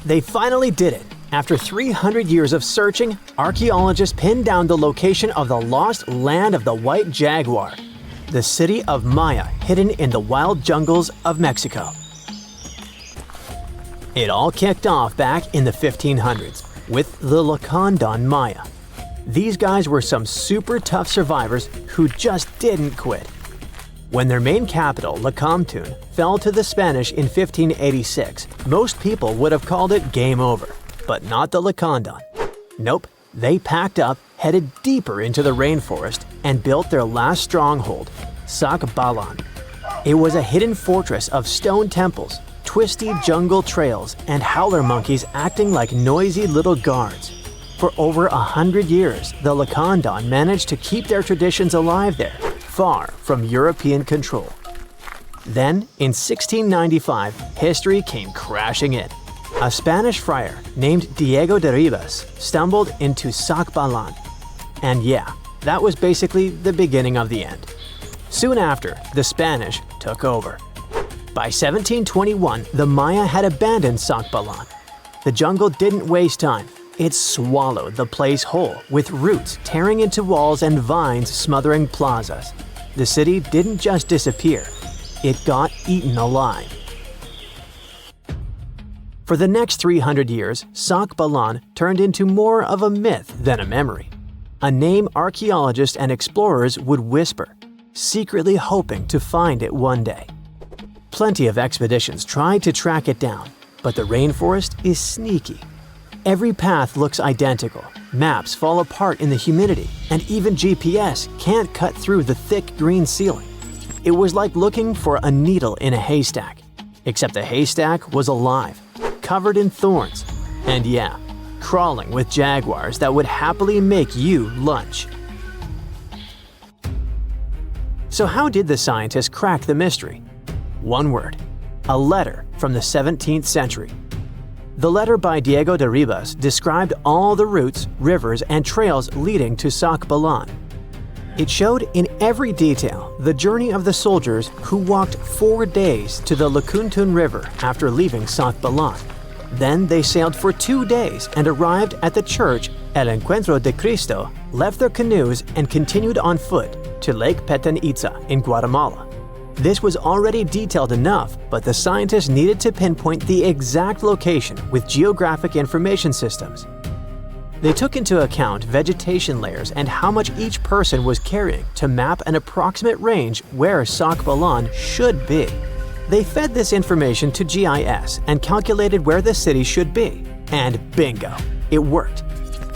They finally did it. After 300 years of searching, archaeologists pinned down the location of the lost land of the White Jaguar, the city of Maya hidden in the wild jungles of Mexico. It all kicked off back in the 1500s with the Lacandon Maya. These guys were some super tough survivors who just didn't quit. When their main capital, Ocomtú, fell to the Spanish in 1586, most people would have called it game over, but not the Lacandon. Nope, they packed up, headed deeper into the rainforest, and built their last stronghold, Bahlán. It was a hidden fortress of stone temples, twisty jungle trails, and howler monkeys acting like noisy little guards. For over 100 years, the Lacandon managed to keep their traditions alive there, far from European control. Then, in 1695, history came crashing in. A Spanish friar named Diego de Ribas stumbled into Bahlán. And yeah, that was basically the beginning of the end. Soon after, the Spanish took over. By 1721, the Maya had abandoned Bahlán. The jungle didn't waste time. It swallowed the place whole, with roots tearing into walls and vines smothering plazas. The city didn't just disappear, it got eaten alive. For the next 300 years, Bahlán turned into more of a myth than a memory. A name archaeologists and explorers would whisper, secretly hoping to find it one day. Plenty of expeditions tried to track it down, but the rainforest is sneaky. Every path looks identical, maps fall apart in the humidity, and even GPS can't cut through the thick green ceiling. It was like looking for a needle in a haystack, except the haystack was alive, covered in thorns, and yeah, crawling with jaguars that would happily make you lunch. So how did the scientists crack the mystery? One word: a letter from the 17th century. The letter by Diego de Ribas described all the routes, rivers, and trails leading to Bahlán. It showed in every detail the journey of the soldiers who walked 4 days to the Lacandon River after leaving Bahlán. Then they sailed for 2 days and arrived at the church El Encuentro de Cristo, left their canoes, and continued on foot to Lake Itza in Guatemala. This was already detailed enough, but the scientists needed to pinpoint the exact location with geographic information systems. They took into account vegetation layers and how much each person was carrying to map an approximate range where Bahlán should be. They fed this information to GIS and calculated where the city should be. And bingo, it worked.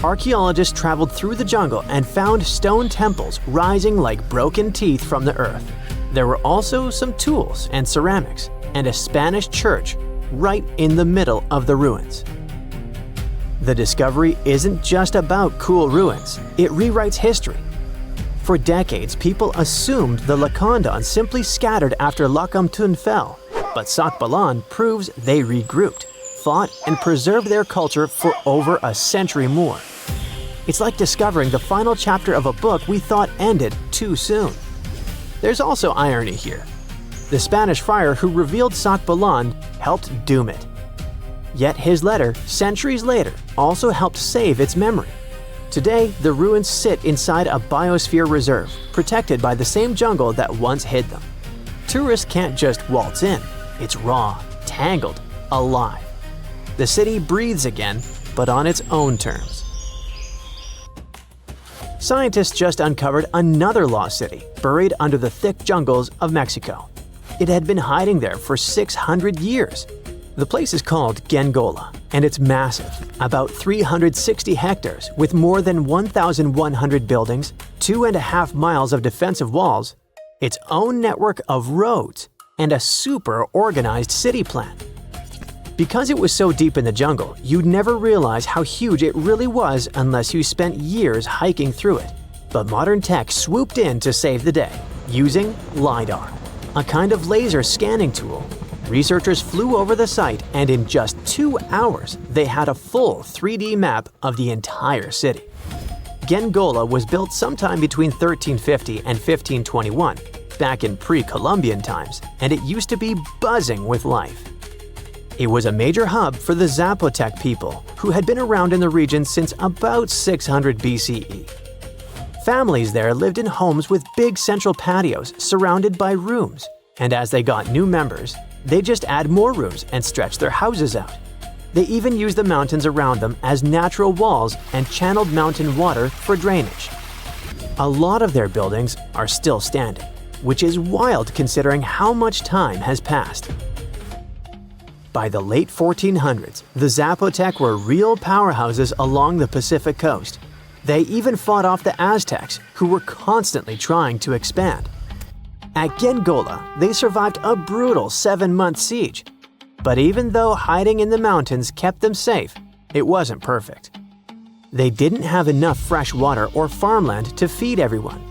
Archaeologists traveled through the jungle and found stone temples rising like broken teeth from the earth. There were also some tools and ceramics, and a Spanish church right in the middle of the ruins. The discovery isn't just about cool ruins, it rewrites history. For decades, people assumed the Lacandon simply scattered after Ocomtú fell, but Bahlán proves they regrouped, fought, and preserved their culture for over a century more. It's like discovering the final chapter of a book we thought ended too soon. There's also irony here. The Spanish friar who revealed Bahlán helped doom it. Yet his letter, centuries later, also helped save its memory. Today, the ruins sit inside a biosphere reserve, protected by the same jungle that once hid them. Tourists can't just waltz in. It's raw, tangled, alive. The city breathes again, but on its own terms. Scientists just uncovered another lost city, buried under the thick jungles of Mexico. It had been hiding there for 600 years. The place is called Guiengola, and it's massive, about 360 hectares with more than 1,100 buildings, 2.5 miles of defensive walls, its own network of roads, and a super organized city plan. Because it was so deep in the jungle, you'd never realize how huge it really was unless you spent years hiking through it. But modern tech swooped in to save the day, using LiDAR, a kind of laser scanning tool. Researchers flew over the site, and in just 2 hours, they had a full 3D map of the entire city. Guiengola was built sometime between 1350 and 1521, back in pre-Columbian times, and it used to be buzzing with life. It was a major hub for the Zapotec people, who had been around in the region since about 600 BCE. Families there lived in homes with big central patios surrounded by rooms, and as they got new members, they just add more rooms and stretch their houses out. They even used the mountains around them as natural walls and channeled mountain water for drainage. A lot of their buildings are still standing, which is wild considering how much time has passed. By the late 1400s, the Zapotec were real powerhouses along the Pacific coast. They even fought off the Aztecs, who were constantly trying to expand. At Guiengola, they survived a brutal 7-month siege. But even though hiding in the mountains kept them safe, it wasn't perfect. They didn't have enough fresh water or farmland to feed everyone.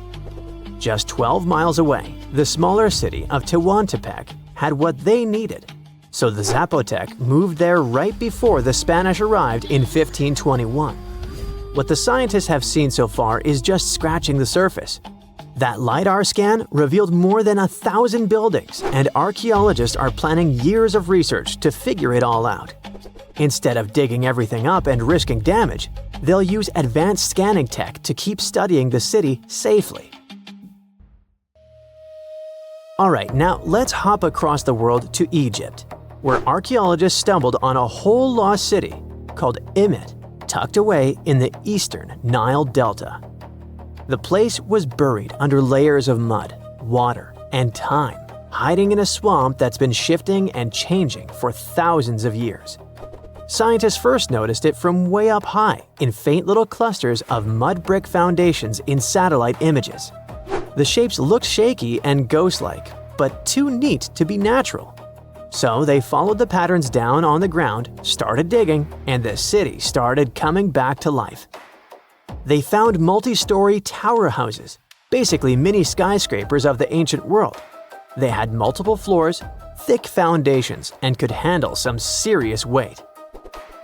Just 12 miles away, the smaller city of Tehuantepec had what they needed. So the Zapotec moved there right before the Spanish arrived in 1521. What the scientists have seen so far is just scratching the surface. That LiDAR scan revealed more than 1,000 buildings, and archaeologists are planning years of research to figure it all out. Instead of digging everything up and risking damage, they'll use advanced scanning tech to keep studying the city safely. Alright, now let's hop across the world to Egypt, where archaeologists stumbled on a whole lost city called Amit, tucked away in the eastern Nile Delta. The place was buried under layers of mud, water, and time, hiding in a swamp that's been shifting and changing for thousands of years. Scientists first noticed it from way up high in faint little clusters of mud brick foundations in satellite images. The shapes looked shaky and ghost-like, but too neat to be natural. So they followed the patterns down on the ground, started digging, and the city started coming back to life. They found multi-story tower houses, basically mini skyscrapers of the ancient world. They had multiple floors, thick foundations, and could handle some serious weight.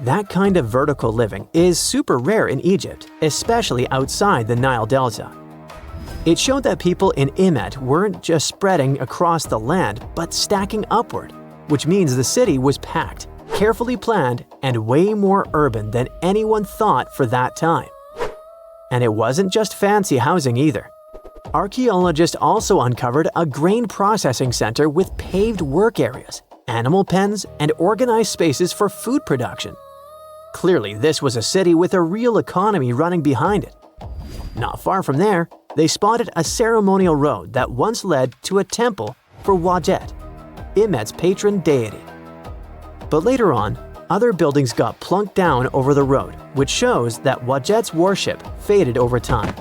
That kind of vertical living is super rare in Egypt, especially outside the Nile Delta. It showed that people in Imet weren't just spreading across the land, but stacking upward, which means the city was packed, carefully planned, and way more urban than anyone thought for that time. And it wasn't just fancy housing either. Archaeologists also uncovered a grain processing center with paved work areas, animal pens, and organized spaces for food production. Clearly, this was a city with a real economy running behind it. Not far from there, they spotted a ceremonial road that once led to a temple for Wadjet, Imet's patron deity. But later on, other buildings got plunked down over the road, which shows that Wadjet's worship faded over time.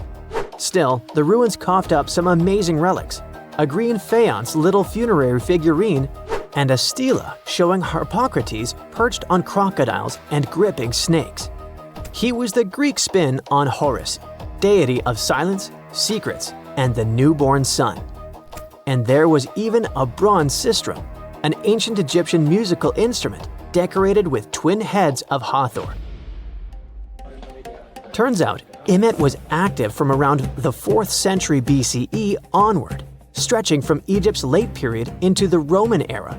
Still, the ruins coughed up some amazing relics, a green faience little funerary figurine, and a stela showing Harpocrates perched on crocodiles and gripping snakes. He was the Greek spin on Horus, deity of silence, secrets, and the newborn sun. And there was even a bronze sistrum, an ancient Egyptian musical instrument decorated with twin heads of Hathor. Turns out, Imet was active from around the 4th century BCE onward, stretching from Egypt's late period into the Roman era.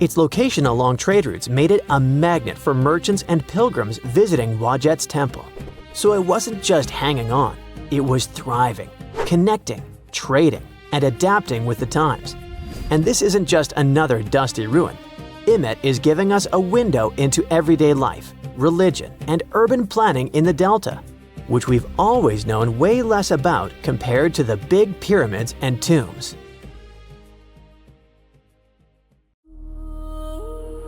Its location along trade routes made it a magnet for merchants and pilgrims visiting Wadjet's temple. So it wasn't just hanging on, it was thriving, connecting, trading, and adapting with the times. And this isn't just another dusty ruin. Imet is giving us a window into everyday life, religion, and urban planning in the Delta, which we've always known way less about compared to the big pyramids and tombs.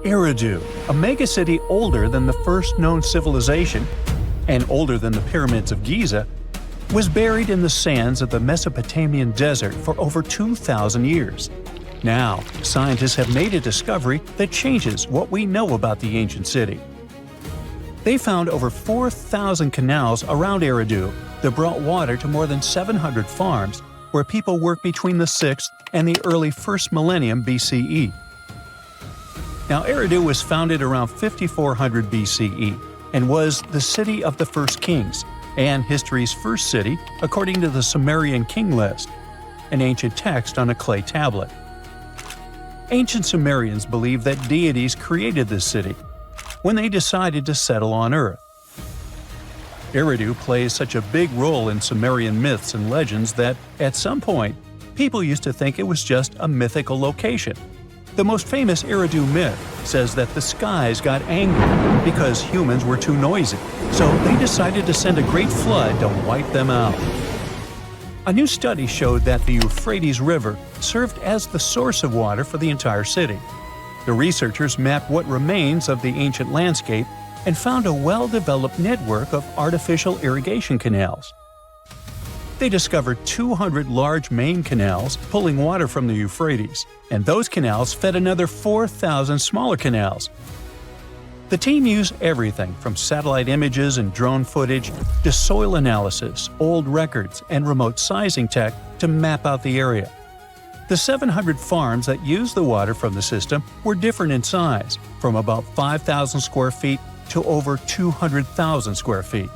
Eridu, a megacity older than the first known civilization and older than the pyramids of Giza, was buried in the sands of the Mesopotamian desert for over 2,000 years. Now, scientists have made a discovery that changes what we know about the ancient city. They found over 4,000 canals around Eridu that brought water to more than 700 farms where people worked between the 6th and the early 1st millennium BCE. Now, Eridu was founded around 5400 BCE and was the city of the first kings and history's first city according to the Sumerian king list, an ancient text on a clay tablet. Ancient Sumerians believed that deities created this city when they decided to settle on Earth. Eridu plays such a big role in Sumerian myths and legends that, at some point, people used to think it was just a mythical location. The most famous Eridu myth says that the skies got angry because humans were too noisy, so they decided to send a great flood to wipe them out. A new study showed that the Euphrates River served as the source of water for the entire city. The researchers mapped what remains of the ancient landscape and found a well-developed network of artificial irrigation canals. They discovered 200 large main canals pulling water from the Euphrates, and those canals fed another 4,000 smaller canals. The team used everything from satellite images and drone footage to soil analysis, old records, and remote sizing tech to map out the area. The 700 farms that used the water from the system were different in size, from about 5,000 square feet to over 200,000 square feet.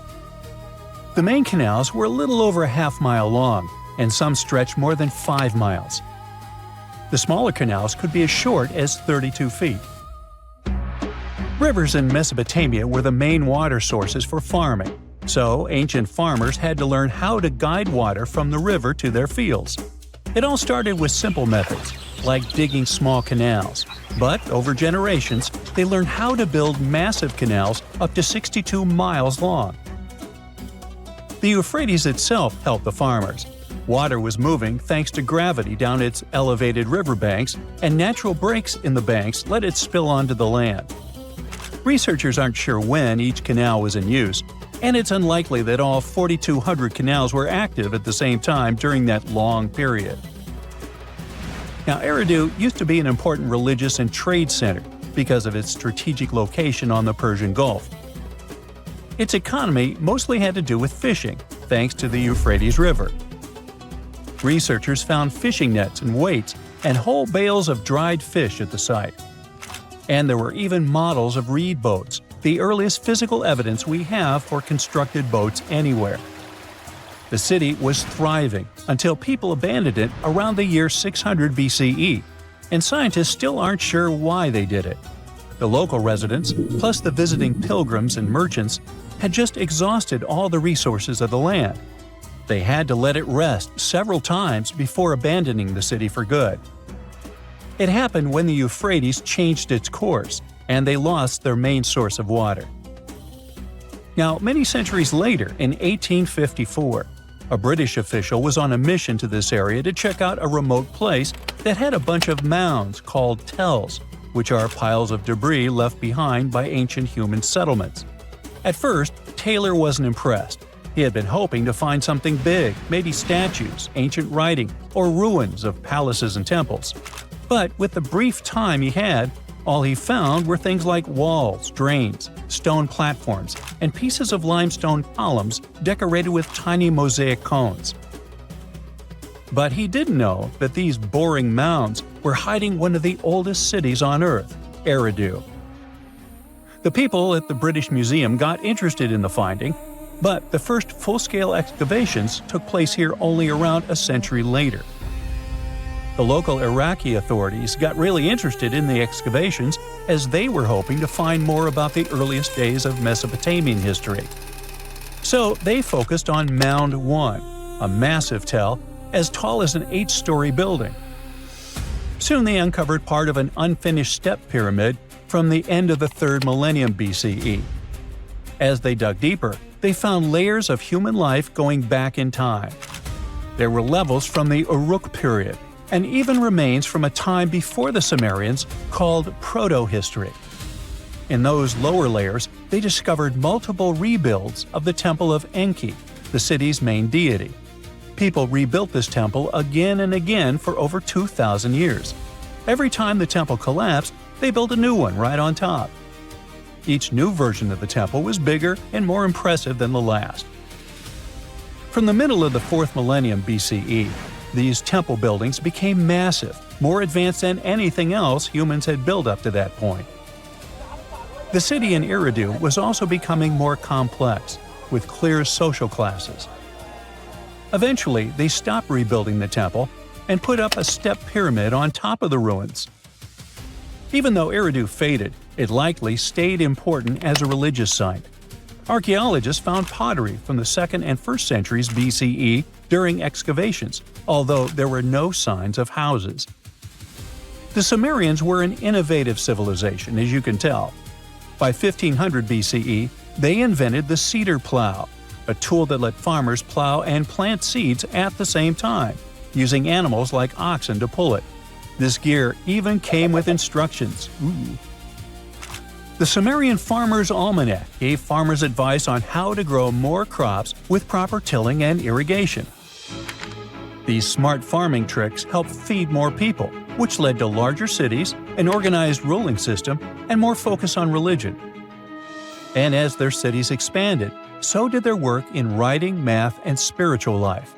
The main canals were a little over a half-mile long, and some stretched more than 5 miles. The smaller canals could be as short as 32 feet. Rivers in Mesopotamia were the main water sources for farming, so ancient farmers had to learn how to guide water from the river to their fields. It all started with simple methods, like digging small canals, but over generations, they learned how to build massive canals up to 62 miles long. The Euphrates itself helped the farmers. Water was moving thanks to gravity down its elevated riverbanks, and natural breaks in the banks let it spill onto the land. Researchers aren't sure when each canal was in use, and it's unlikely that all 4,200 canals were active at the same time during that long period. Now, Eridu used to be an important religious and trade center because of its strategic location on the Persian Gulf. Its economy mostly had to do with fishing, thanks to the Euphrates River. Researchers found fishing nets and weights and whole bales of dried fish at the site. And there were even models of reed boats, the earliest physical evidence we have for constructed boats anywhere. The city was thriving until people abandoned it around the year 600 BCE, and scientists still aren't sure why they did it. The local residents, plus the visiting pilgrims and merchants, had just exhausted all the resources of the land. They had to let it rest several times before abandoning the city for good. It happened when the Euphrates changed its course, and they lost their main source of water. Now, many centuries later, in 1854, a British official was on a mission to this area to check out a remote place that had a bunch of mounds called tells, which are piles of debris left behind by ancient human settlements. At first, Taylor wasn't impressed. He had been hoping to find something big, maybe statues, ancient writing, or ruins of palaces and temples. But with the brief time he had, all he found were things like walls, drains, stone platforms, and pieces of limestone columns decorated with tiny mosaic cones. But he didn't know that these boring mounds were hiding one of the oldest cities on Earth, Eridu. The people at the British Museum got interested in the finding, but the first full-scale excavations took place here only around a century later. The local Iraqi authorities got really interested in the excavations as they were hoping to find more about the earliest days of Mesopotamian history. So they focused on Mound 1, a massive tell as tall as an 8-story building. Soon they uncovered part of an unfinished step pyramid from the end of the 3rd millennium BCE. As they dug deeper, they found layers of human life going back in time. There were levels from the Uruk period, and even remains from a time before the Sumerians called proto-history. In those lower layers, they discovered multiple rebuilds of the Temple of Enki, the city's main deity. People rebuilt this temple again and again for over 2,000 years. Every time the temple collapsed, they built a new one right on top. Each new version of the temple was bigger and more impressive than the last. From the middle of the 4th millennium BCE, these temple buildings became massive, more advanced than anything else humans had built up to that point. The city in Eridu was also becoming more complex, with clear social classes. Eventually, they stopped rebuilding the temple and put up a step pyramid on top of the ruins. Even though Eridu faded, it likely stayed important as a religious site. Archaeologists found pottery from the 2nd and 1st centuries BCE during excavations, although there were no signs of houses. The Sumerians were an innovative civilization, as you can tell. By 1500 BCE, they invented the cedar plow, a tool that let farmers plow and plant seeds at the same time, using animals like oxen to pull it. This gear even came with instructions. The Sumerian Farmer's Almanac gave farmers advice on how to grow more crops with proper tilling and irrigation. These smart farming tricks helped feed more people, which led to larger cities, an organized ruling system, and more focus on religion. And as their cities expanded, so did their work in writing, math, and spiritual life.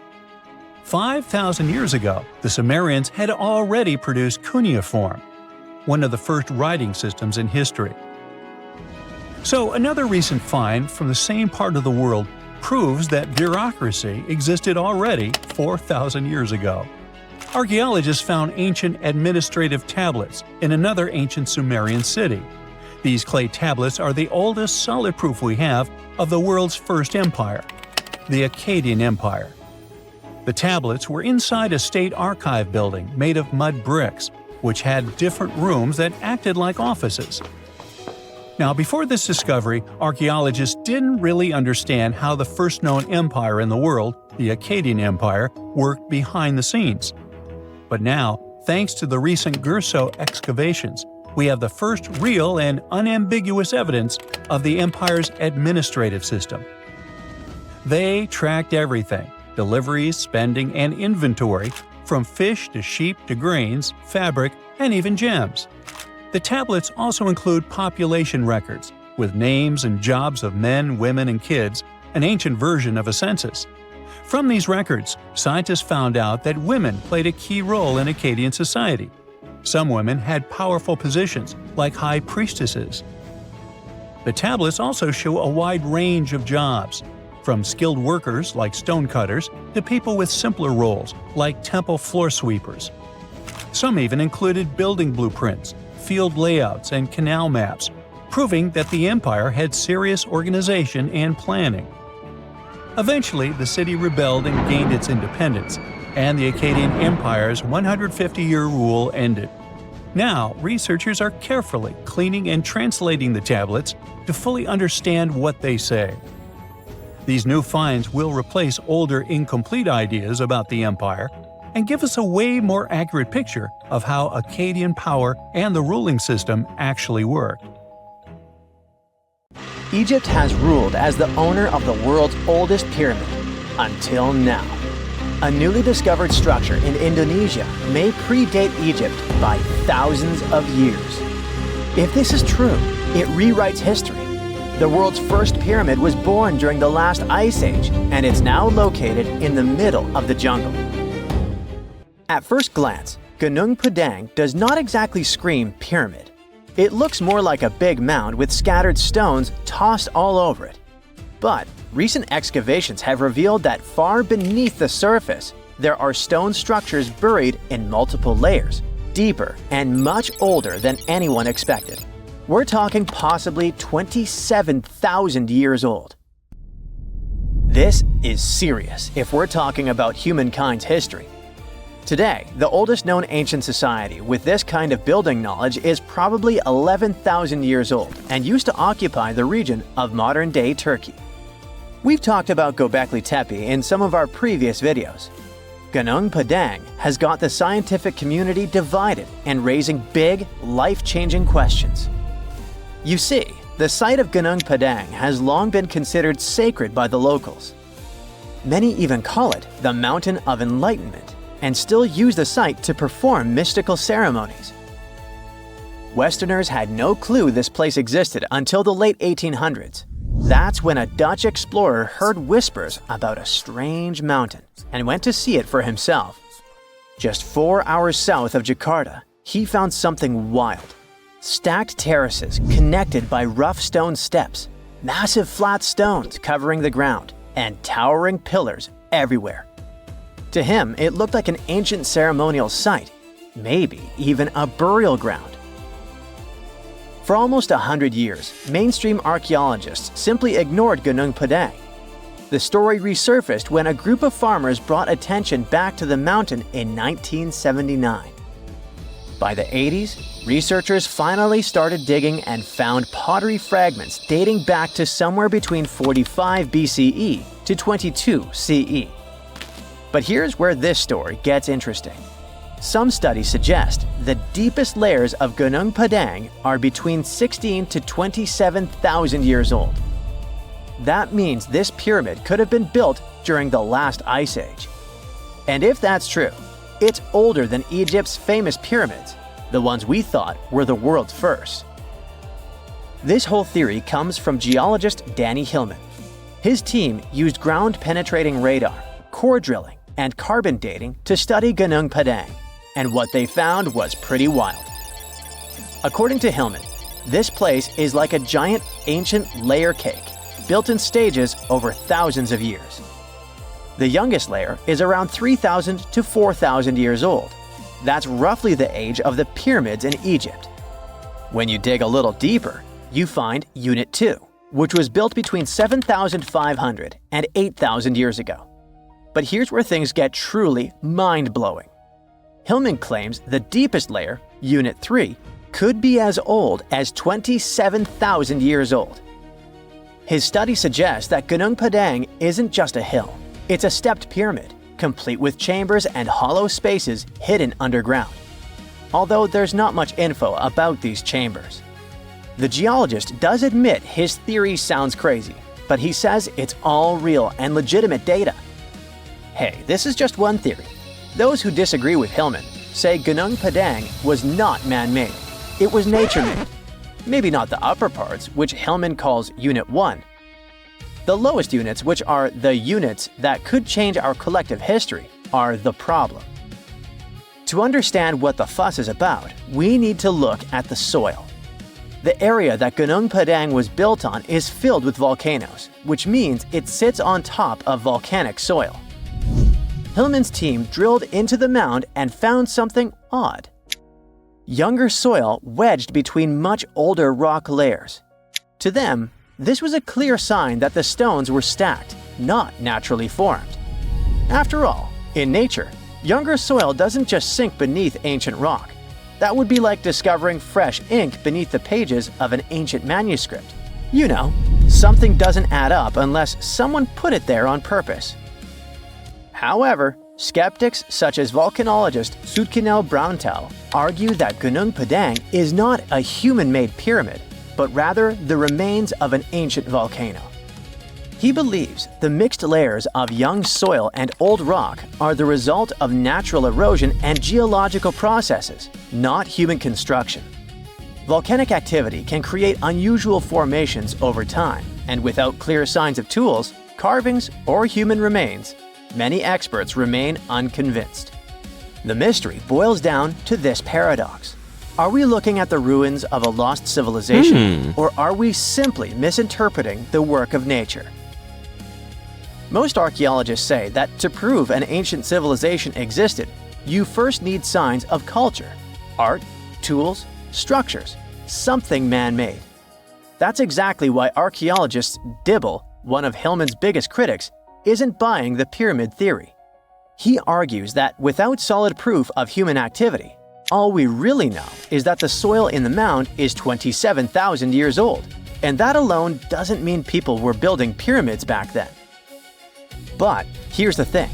5,000 years ago, the Sumerians had already produced cuneiform, one of the first writing systems in history. So another recent find from the same part of the world proves that bureaucracy existed already 4,000 years ago. Archaeologists found ancient administrative tablets in another ancient Sumerian city. These clay tablets are the oldest solid proof we have of the world's first empire, the Akkadian Empire. The tablets were inside a state archive building made of mud bricks, which had different rooms that acted like offices. Now, before this discovery, archaeologists didn't really understand how the first known empire in the world, the Akkadian Empire, worked behind the scenes. But now, thanks to the recent Gerso excavations, we have the first real and unambiguous evidence of the empire's administrative system. They tracked everything – deliveries, spending, and inventory, from fish to sheep to grains, fabric, and even gems. The tablets also include population records, with names and jobs of men, women, and kids, an ancient version of a census. From these records, scientists found out that women played a key role in Akkadian society. Some women had powerful positions, like high priestesses. The tablets also show a wide range of jobs, from skilled workers like stonecutters to people with simpler roles like temple floor sweepers. Some even included building blueprints, field layouts, and canal maps, proving that the empire had serious organization and planning. Eventually, the city rebelled and gained its independence, and the Akkadian Empire's 150-year rule ended. Now, researchers are carefully cleaning and translating the tablets to fully understand what they say. These new finds will replace older, incomplete ideas about the empire and give us a way more accurate picture of how Akkadian power and the ruling system actually worked. Egypt has ruled as the owner of the world's oldest pyramid, until now. A newly discovered structure in Indonesia may predate Egypt by thousands of years. If this is true, it rewrites history. The world's first pyramid was born during the last ice age, and it's now located in the middle of the jungle. At first glance, Gunung Padang does not exactly scream pyramid. It looks more like a big mound with scattered stones tossed all over it. But recent excavations have revealed that far beneath the surface, there are stone structures buried in multiple layers, deeper and much older than anyone expected. We're talking possibly 27,000 years old. This is serious if we're talking about humankind's history. Today, the oldest known ancient society with this kind of building knowledge is probably 11,000 years old and used to occupy the region of modern-day Turkey. We've talked about Göbekli Tepe in some of our previous videos. Gunung Padang has got the scientific community divided and raising big, life-changing questions. You see, the site of Gunung Padang has long been considered sacred by the locals. Many even call it the Mountain of Enlightenment, and still use the site to perform mystical ceremonies. Westerners had no clue this place existed until the late 1800s. That's when a Dutch explorer heard whispers about a strange mountain and went to see it for himself. Just 4 hours south of Jakarta, he found something wild. Stacked terraces connected by rough stone steps, massive flat stones covering the ground, and towering pillars everywhere. To him, it looked like an ancient ceremonial site, maybe even a burial ground. For almost 100 years, mainstream archaeologists simply ignored Gunung Padang. The story resurfaced when a group of farmers brought attention back to the mountain in 1979. By the 80s, researchers finally started digging and found pottery fragments dating back to somewhere between 45 BCE to 22 CE. But here's where this story gets interesting. Some studies suggest the deepest layers of Gunung Padang are between 16 to 27,000 years old. That means this pyramid could have been built during the last ice age. And if that's true, it's older than Egypt's famous pyramids, the ones we thought were the world's first. This whole theory comes from geologist Danny Hillman. His team used ground-penetrating radar, core drilling, and carbon dating to study Gunung Padang, and what they found was pretty wild. According to Hillman, this place is like a giant ancient layer cake, built in stages over thousands of years. The youngest layer is around 3,000 to 4,000 years old. That's roughly the age of the pyramids in Egypt. When you dig a little deeper, you find Unit 2, which was built between 7,500 and 8,000 years ago. But here's where things get truly mind-blowing. Hillman claims the deepest layer, Unit 3, could be as old as 27,000 years old. His study suggests that Gunung Padang isn't just a hill. It's a stepped pyramid, complete with chambers and hollow spaces hidden underground. Although there's not much info about these chambers. The geologist does admit his theory sounds crazy, but he says it's all real and legitimate data. Hey, this is just one theory. Those who disagree with Hillman say Gunung Padang was not man-made. It was nature-made. Maybe not the upper parts, which Hillman calls Unit 1. The lowest units, which are the units that could change our collective history, are the problem. To understand what the fuss is about, we need to look at the soil. The area that Gunung Padang was built on is filled with volcanoes, which means it sits on top of volcanic soil. Hillman's team drilled into the mound and found something odd. Younger soil wedged between much older rock layers. To them, this was a clear sign that the stones were stacked, not naturally formed. After all, in nature, younger soil doesn't just sink beneath ancient rock. That would be like discovering fresh ink beneath the pages of an ancient manuscript. You know, something doesn't add up unless someone put it there on purpose. However, skeptics such as volcanologist Zoetkenel Braunthal argue that Gunung Padang is not a human-made pyramid, but rather the remains of an ancient volcano. He believes the mixed layers of young soil and old rock are the result of natural erosion and geological processes, not human construction. Volcanic activity can create unusual formations over time, and without clear signs of tools, carvings, or human remains, many experts remain unconvinced. The mystery boils down to this paradox. Are we looking at the ruins of a lost civilization, or are we simply misinterpreting the work of nature? Most archaeologists say that to prove an ancient civilization existed, you first need signs of culture, art, tools, structures, something man-made. That's exactly why archaeologist Dibble, one of Hillman's biggest critics, isn't buying the pyramid theory. He argues that without solid proof of human activity, all we really know is that the soil in the mound is 27,000 years old, and that alone doesn't mean people were building pyramids back then. But here's the thing.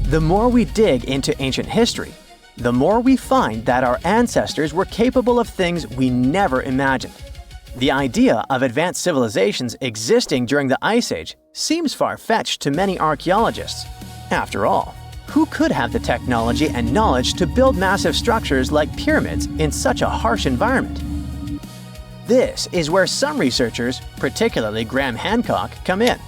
The more we dig into ancient history, the more we find that our ancestors were capable of things we never imagined. The idea of advanced civilizations existing during the Ice Age seems far-fetched to many archaeologists. After all, who could have the technology and knowledge to build massive structures like pyramids in such a harsh environment? This is where some researchers, particularly Graham Hancock, come in.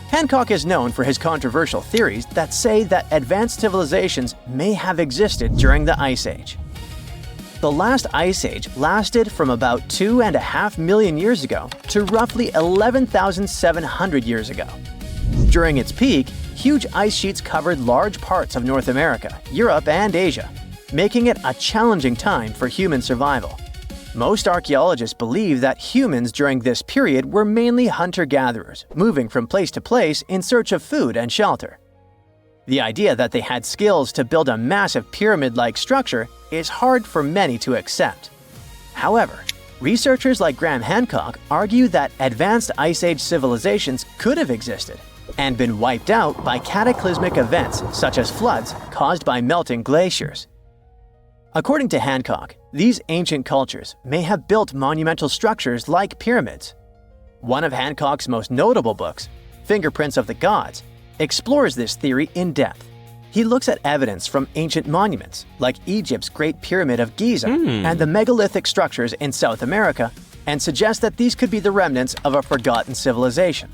Hancock is known for his controversial theories that say that advanced civilizations may have existed during the Ice Age. The last Ice Age lasted from about 2.5 million years ago to roughly 11,700 years ago. During its peak, huge ice sheets covered large parts of North America, Europe, and Asia, making it a challenging time for human survival. Most archaeologists believe that humans during this period were mainly hunter-gatherers, moving from place to place in search of food and shelter. The idea that they had skills to build a massive pyramid-like structure is hard for many to accept. However, researchers like Graham Hancock argue that advanced Ice Age civilizations could have existed and been wiped out by cataclysmic events such as floods caused by melting glaciers. According to Hancock, these ancient cultures may have built monumental structures like pyramids. One of Hancock's most notable books, Fingerprints of the Gods, explores this theory in depth. He looks at evidence from ancient monuments like Egypt's Great Pyramid of Giza and the megalithic structures in South America and suggests that these could be the remnants of a forgotten civilization.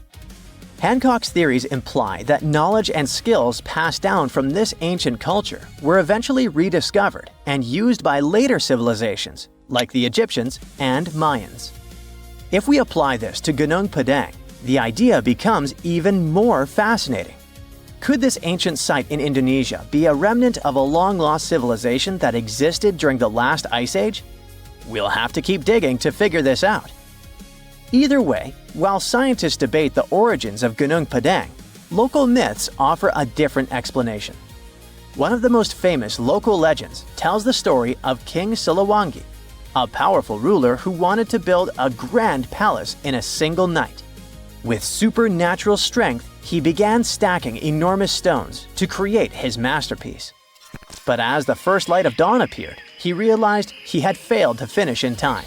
Hancock's theories imply that knowledge and skills passed down from this ancient culture were eventually rediscovered and used by later civilizations like the Egyptians and Mayans. If we apply this to Gunung Padang, the idea becomes even more fascinating. Could this ancient site in Indonesia be a remnant of a long-lost civilization that existed during the last ice age? We'll have to keep digging to figure this out. Either way, while scientists debate the origins of Gunung Padang, local myths offer a different explanation. One of the most famous local legends tells the story of King Siliwangi, a powerful ruler who wanted to build a grand palace in a single night. With supernatural strength, he began stacking enormous stones to create his masterpiece. But as the first light of dawn appeared, he realized he had failed to finish in time.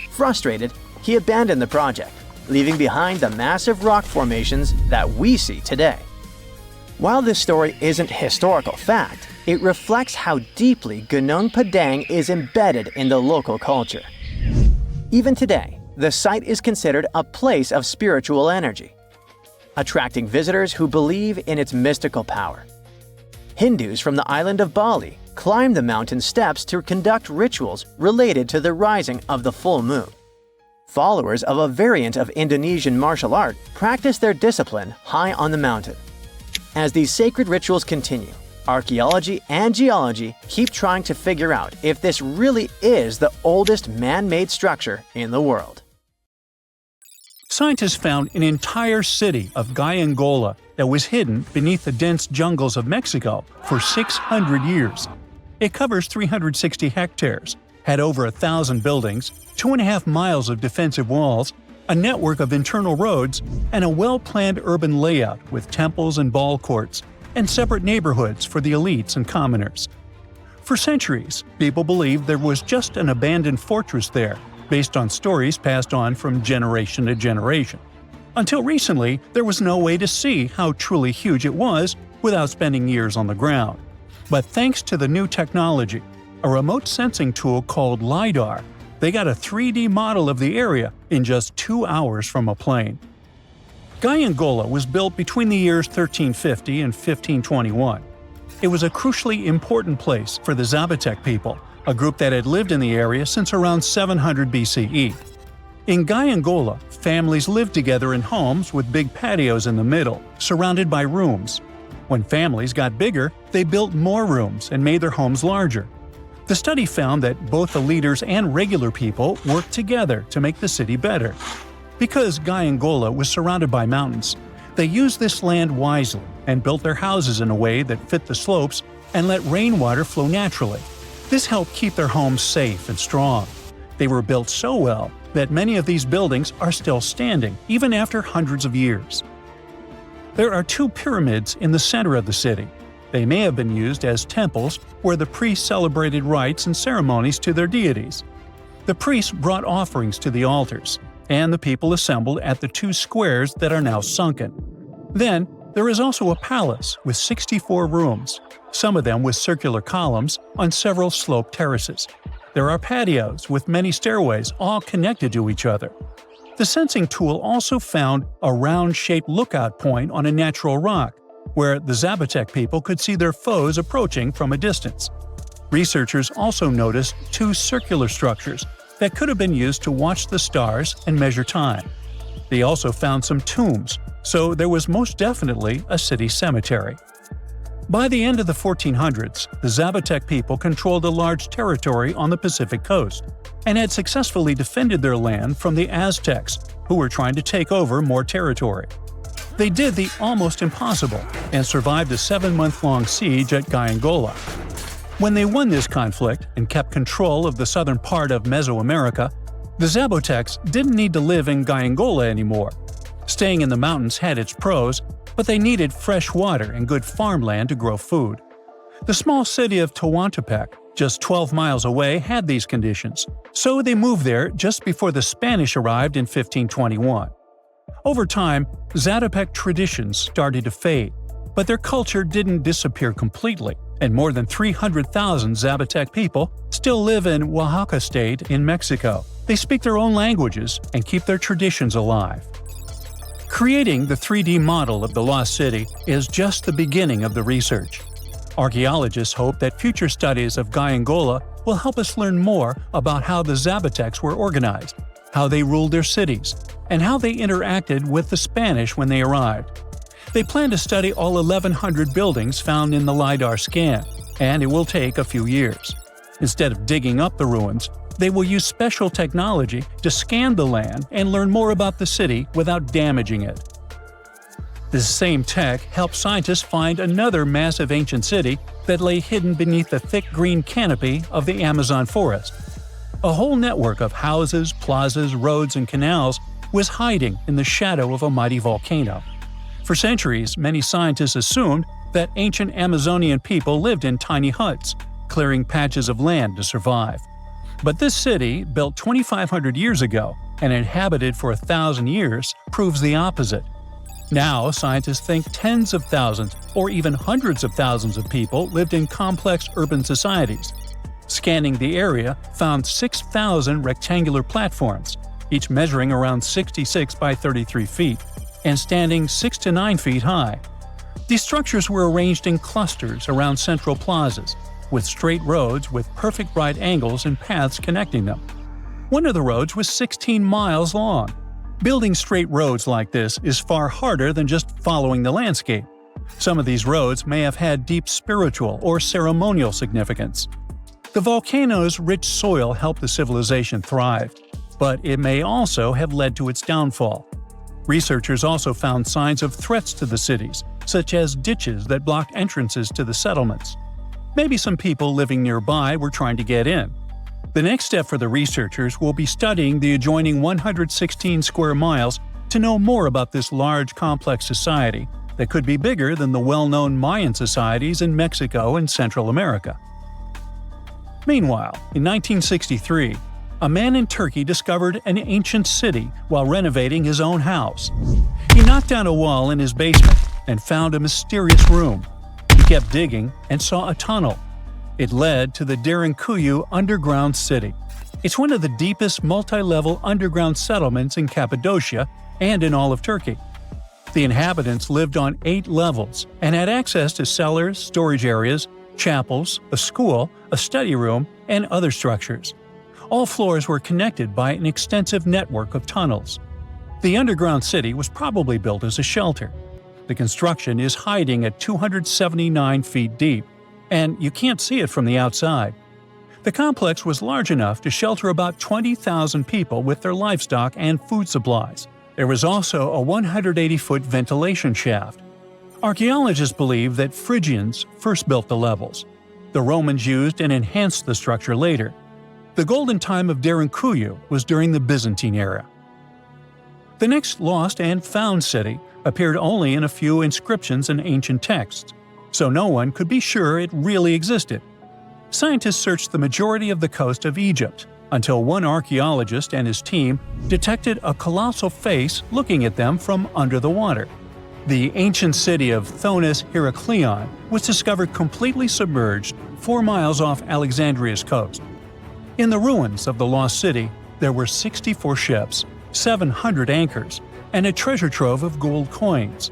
Frustrated, he abandoned the project, leaving behind the massive rock formations that we see today. While this story isn't historical fact, it reflects how deeply Gunung Padang is embedded in the local culture. Even today, the site is considered a place of spiritual energy, attracting visitors who believe in its mystical power. Hindus from the island of Bali climb the mountain steps to conduct rituals related to the rising of the full moon. Followers of a variant of Indonesian martial art practice their discipline high on the mountain. As these sacred rituals continue, archaeology and geology keep trying to figure out if this really is the oldest man-made structure in the world. Scientists found an entire city of Guiengola that was hidden beneath the dense jungles of Mexico for 600 years. It covers 360 hectares, had over 1,000 buildings, 2.5 miles of defensive walls, a network of internal roads, and a well-planned urban layout with temples and ball courts, and separate neighborhoods for the elites and commoners. For centuries, people believed there was just an abandoned fortress there, based on stories passed on from generation to generation. Until recently, there was no way to see how truly huge it was without spending years on the ground. But thanks to the new technology, a remote sensing tool called LiDAR, they got a 3D model of the area in just 2 hours from a plane. Guiengola was built between the years 1350 and 1521. It was a crucially important place for the Zapotec people, a group that had lived in the area since around 700 BCE. In Guiengola, families lived together in homes with big patios in the middle, surrounded by rooms. When families got bigger, they built more rooms and made their homes larger. The study found that both the leaders and regular people worked together to make the city better. Because Guiengola was surrounded by mountains, they used this land wisely and built their houses in a way that fit the slopes and let rainwater flow naturally. This helped keep their homes safe and strong. They were built so well that many of these buildings are still standing, even after hundreds of years. There are 2 pyramids in the center of the city. They may have been used as temples where the priests celebrated rites and ceremonies to their deities. The priests brought offerings to the altars, and the people assembled at the 2 squares that are now sunken. Then, there is also a palace with 64 rooms, some of them with circular columns on several sloped terraces. There are patios with many stairways all connected to each other. The sensing tool also found a round-shaped lookout point on a natural rock, where the Zapotec people could see their foes approaching from a distance. Researchers also noticed 2 circular structures that could have been used to watch the stars and measure time. They also found some tombs, so there was most definitely a city cemetery. By the end of the 1400s, the Zapotec people controlled a large territory on the Pacific coast. and had successfully defended their land from the Aztecs, who were trying to take over more territory. They did the almost impossible and survived a 7-month-long siege at Guiengola. When they won this conflict and kept control of the southern part of Mesoamerica, the Zapotecs didn't need to live in Guiengola anymore. Staying in the mountains had its pros, but they needed fresh water and good farmland to grow food. The small city of Tehuantepec, just 12 miles away, had these conditions, so they moved there just before the Spanish arrived in 1521. Over time, Zapotec traditions started to fade, but their culture didn't disappear completely, and more than 300,000 Zapotec people still live in Oaxaca state in Mexico. They speak their own languages and keep their traditions alive. Creating the 3D model of the lost city is just the beginning of the research. Archaeologists hope that future studies of Guiengola will help us learn more about how the Zapotecs were organized, how they ruled their cities, and how they interacted with the Spanish when they arrived. They plan to study all 1,100 buildings found in the LiDAR scan, and it will take a few years. Instead of digging up the ruins, they will use special technology to scan the land and learn more about the city without damaging it. This same tech helped scientists find another massive ancient city that lay hidden beneath the thick green canopy of the Amazon forest. A whole network of houses, plazas, roads, and canals was hiding in the shadow of a mighty volcano. For centuries, many scientists assumed that ancient Amazonian people lived in tiny huts, clearing patches of land to survive. But this city, built 2,500 years ago and inhabited for 1,000 years, proves the opposite. Now, scientists think tens of thousands or even hundreds of thousands of people lived in complex urban societies. Scanning the area found 6,000 rectangular platforms, each measuring around 66 by 33 feet, and standing 6 to 9 feet high. These structures were arranged in clusters around central plazas, with straight roads with perfect right angles and paths connecting them. One of the roads was 16 miles long. Building straight roads like this is far harder than just following the landscape. Some of these roads may have had deep spiritual or ceremonial significance. The volcano's rich soil helped the civilization thrive, but it may also have led to its downfall. Researchers also found signs of threats to the cities, such as ditches that blocked entrances to the settlements. Maybe some people living nearby were trying to get in. The next step for the researchers will be studying the adjoining 116 square miles to know more about this large, complex society that could be bigger than the well-known Mayan societies in Mexico and Central America. Meanwhile, in 1963, a man in Turkey discovered an ancient city while renovating his own house. He knocked down a wall in his basement and found a mysterious room. He kept digging and saw a tunnel. It led to the Derinkuyu underground city. It's one of the deepest multi-level underground settlements in Cappadocia and in all of Turkey. The inhabitants lived on 8 levels and had access to cellars, storage areas, chapels, a school, a study room, and other structures. All floors were connected by an extensive network of tunnels. The underground city was probably built as a shelter. The construction is hiding at 279 feet deep, and you can't see it from the outside. The complex was large enough to shelter about 20,000 people with their livestock and food supplies. There was also a 180-foot ventilation shaft. Archaeologists believe that Phrygians first built the levels. The Romans used and enhanced the structure later. The golden time of Derinkuyu was during the Byzantine era. The next lost and found city appeared only in a few inscriptions and ancient texts, so no one could be sure it really existed. Scientists searched the majority of the coast of Egypt, until one archaeologist and his team detected a colossal face looking at them from under the water. The ancient city of Thonis Heraklion was discovered completely submerged 4 miles off Alexandria's coast. In the ruins of the lost city, there were 64 ships, 700 anchors, and a treasure trove of gold coins.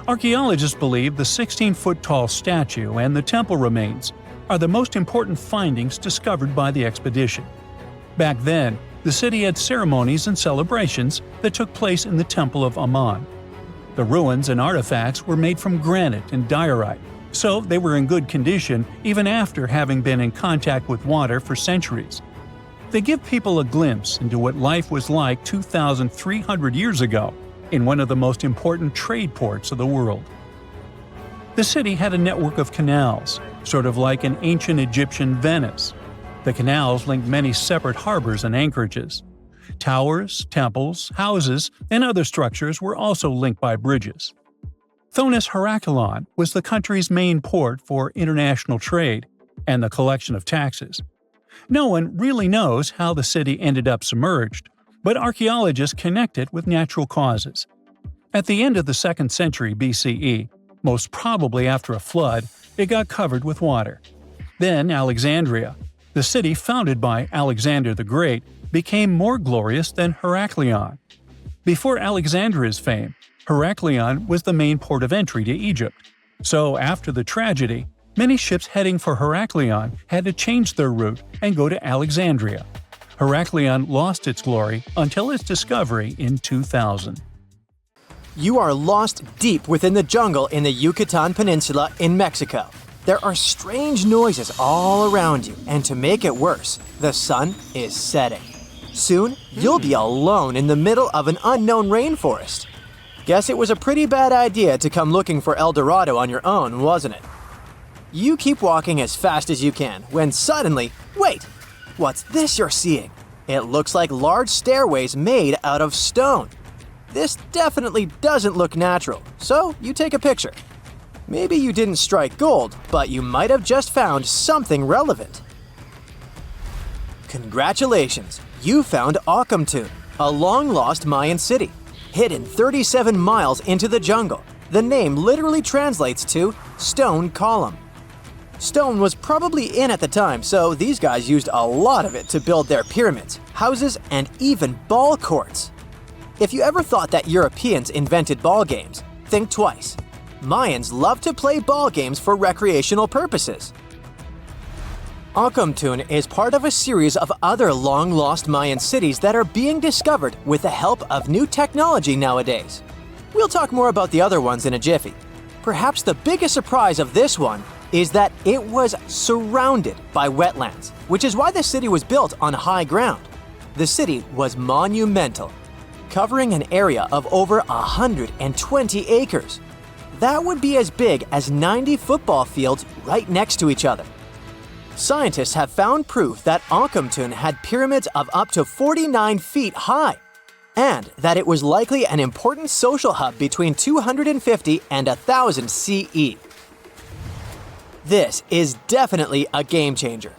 Archaeologists believe the 16-foot-tall statue and the temple remains are the most important findings discovered by the expedition. Back then, the city had ceremonies and celebrations that took place in the Temple of Ammon. The ruins and artifacts were made from granite and diorite, so they were in good condition even after having been in contact with water for centuries. They give people a glimpse into what life was like 2,300 years ago in one of the most important trade ports of the world. The city had a network of canals, sort of like an ancient Egyptian Venice. The canals linked many separate harbors and anchorages. Towers, temples, houses, and other structures were also linked by bridges. Thonis Heracleon was the country's main port for international trade and the collection of taxes. No one really knows how the city ended up submerged, but archaeologists connect it with natural causes. At the end of the 2nd century BCE, most probably after a flood, it got covered with water. Then Alexandria, the city founded by Alexander the Great, became more glorious than Heracleon. Before Alexandria's fame, Heracleon was the main port of entry to Egypt. So after the tragedy, many ships heading for Heracleon had to change their route and go to Alexandria. Heracleon lost its glory until its discovery in 2000. You are lost deep within the jungle in the Yucatan Peninsula in Mexico. There are strange noises all around you, and to make it worse, the sun is setting. Soon, you'll be alone in the middle of an unknown rainforest. Guess it was a pretty bad idea to come looking for El Dorado on your own, wasn't it? You keep walking as fast as you can when suddenly, wait! What's this you're seeing? It looks like large stairways made out of stone. This definitely doesn't look natural, so you take a picture. Maybe you didn't strike gold, but you might have just found something relevant. Congratulations! You found Ocomtú, a long-lost Mayan city, hidden 37 miles into the jungle. The name literally translates to stone column. Stone was probably in at the time, so these guys used a lot of it to build their pyramids, houses, and even ball courts. If you ever thought that Europeans invented ball games, think twice. Mayans loved to play ball games for recreational purposes. Ocomtú is part of a series of other long-lost Mayan cities that are being discovered with the help of new technology nowadays. We'll talk more about the other ones in a jiffy. Perhaps the biggest surprise of this one is that it was surrounded by wetlands, which is why the city was built on high ground. The city was monumental, covering an area of over 120 acres. That would be as big as 90 football fields right next to each other. Scientists have found proof that Ocomtú had pyramids of up to 49 feet high, and that it was likely an important social hub between 250 and 1000 CE. This is definitely a game changer.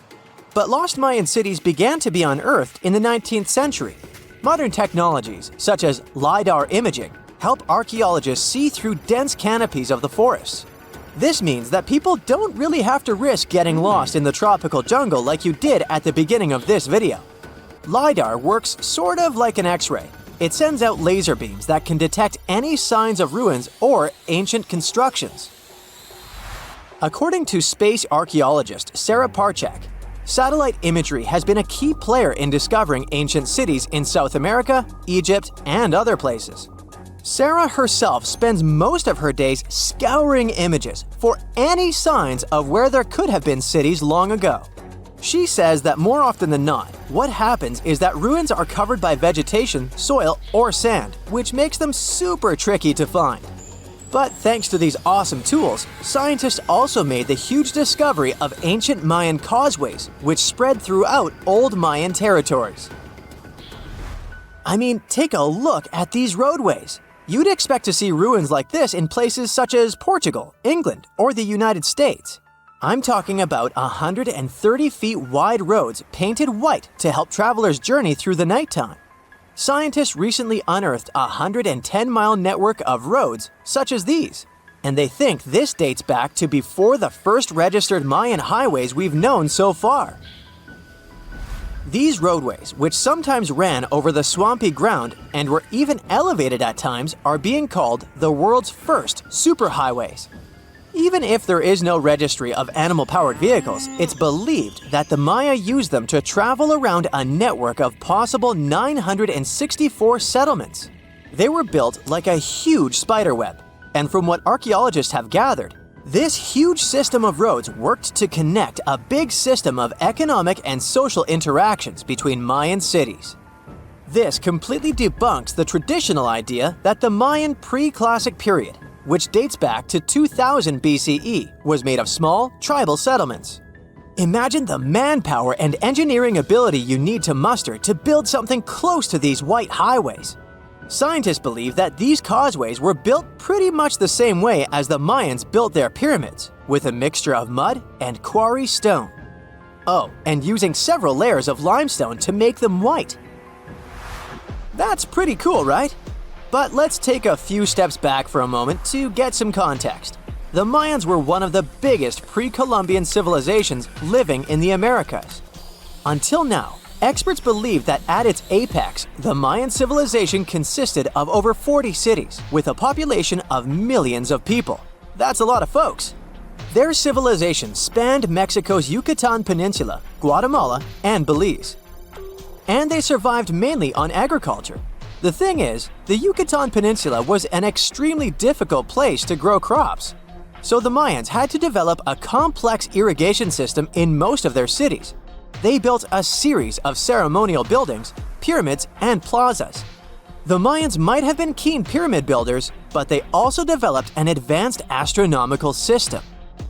But lost Mayan cities began to be unearthed in the 19th century. Modern technologies, such as LiDAR imaging, help archaeologists see through dense canopies of the forests. This means that people don't really have to risk getting lost in the tropical jungle like you did at the beginning of this video. LiDAR works sort of like an X-ray. It sends out laser beams that can detect any signs of ruins or ancient constructions. According to space archaeologist Sarah Parchak, satellite imagery has been a key player in discovering ancient cities in South America, Egypt, and other places. Sarah herself spends most of her days scouring images for any signs of where there could have been cities long ago. She says that more often than not, what happens is that ruins are covered by vegetation, soil, or sand, which makes them super tricky to find. But thanks to these awesome tools, scientists also made the huge discovery of ancient Mayan causeways, which spread throughout old Mayan territories. I mean, take a look at these roadways. You'd expect to see ruins like this in places such as Portugal, England, or the United States. I'm talking about 130 feet wide roads painted white to help travelers journey through the nighttime. Scientists recently unearthed a 110-mile network of roads such as these, and they think this dates back to before the first registered Mayan highways we've known so far. These roadways, which sometimes ran over the swampy ground and were even elevated at times, are being called the world's first superhighways. Even if there is no registry of animal-powered vehicles, it's believed that the Maya used them to travel around a network of possible 964 settlements. They were built like a huge spiderweb, and from what archaeologists have gathered, This huge system of roads worked to connect a big system of economic and social interactions between Mayan cities. This completely debunks the traditional idea that the Mayan pre-classic period, which dates back to 2000 BCE, was made of small, tribal settlements. Imagine the manpower and engineering ability you need to muster to build something close to these white highways. Scientists believe that these causeways were built pretty much the same way as the Mayans built their pyramids, with a mixture of mud and quarry stone. Oh, and using several layers of limestone to make them white. That's pretty cool, right? But let's take a few steps back for a moment to get some context. The Mayans were one of the biggest pre-Columbian civilizations living in the Americas. Until now, experts believe that at its apex, the Mayan civilization consisted of over 40 cities with a population of millions of people. That's a lot of folks. Their civilization spanned Mexico's Yucatan Peninsula, Guatemala, and Belize. And they survived mainly on agriculture. The thing is, the Yucatan Peninsula was an extremely difficult place to grow crops. So the Mayans had to develop a complex irrigation system in most of their cities. They built a series of ceremonial buildings, pyramids, and plazas. The Mayans might have been keen pyramid builders, but they also developed an advanced astronomical system.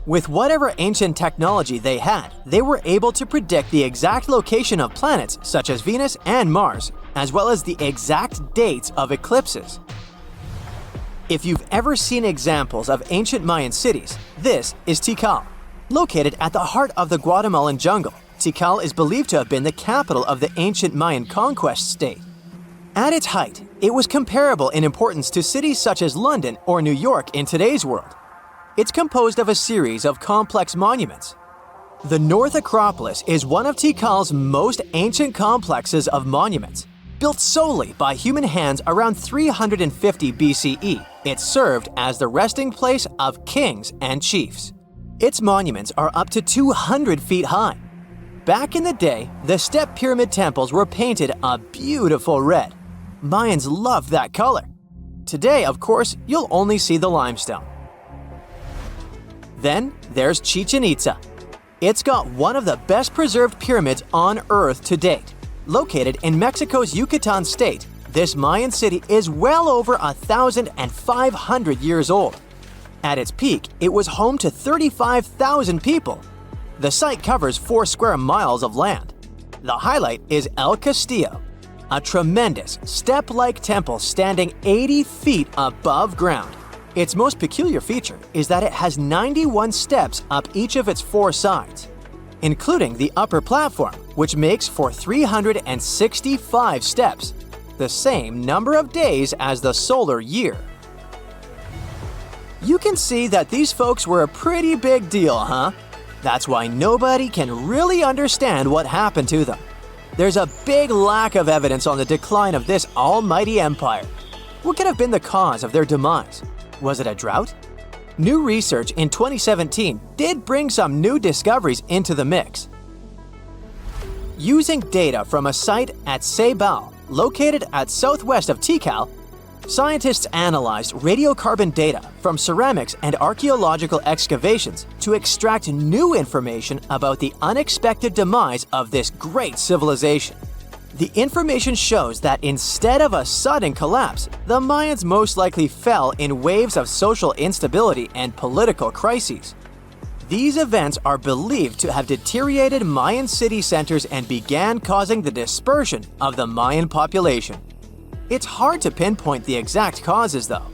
With whatever ancient technology they had, they were able to predict the exact location of planets such as Venus and Mars, as well as the exact dates of eclipses. If you've ever seen examples of ancient Mayan cities, this is Tikal. Located at the heart of the Guatemalan jungle, Tikal is believed to have been the capital of the ancient Mayan conquest state. At its height, it was comparable in importance to cities such as London or New York in today's world. It's composed of a series of complex monuments. The North Acropolis is one of Tikal's most ancient complexes of monuments. Built solely by human hands around 350 BCE, it served as the resting place of kings and chiefs. Its monuments are up to 200 feet high. Back in the day, the step pyramid temples were painted a beautiful red. Mayans loved that color. Today, of course, you'll only see the limestone. Then there's Chichen Itza. It's got one of the best preserved pyramids on Earth to date. Located in Mexico's Yucatan state, this Mayan city is well over 1,500 years old. At its peak, it was home to 35,000 people. The site covers 4 square miles of land. The highlight is El Castillo, a tremendous step-like temple standing 80 feet above ground. Its most peculiar feature is that it has 91 steps up each of its 4 sides, including the upper platform, which makes for 365 steps, the same number of days as the solar year. You can see that these folks were a pretty big deal, huh? That's why nobody can really understand what happened to them. There's a big lack of evidence on the decline of this almighty empire. What could have been the cause of their demise? Was it a drought? New research in 2017 did bring some new discoveries into the mix. Using data from a site at Bahlán, located at southwest of Tikal, scientists analyzed radiocarbon data from ceramics and archaeological excavations to extract new information about the unexpected demise of this great civilization. The information shows that instead of a sudden collapse, the Mayans most likely fell in waves of social instability and political crises. These events are believed to have deteriorated Mayan city centers and began causing the dispersion of the Mayan population. It's hard to pinpoint the exact causes, though.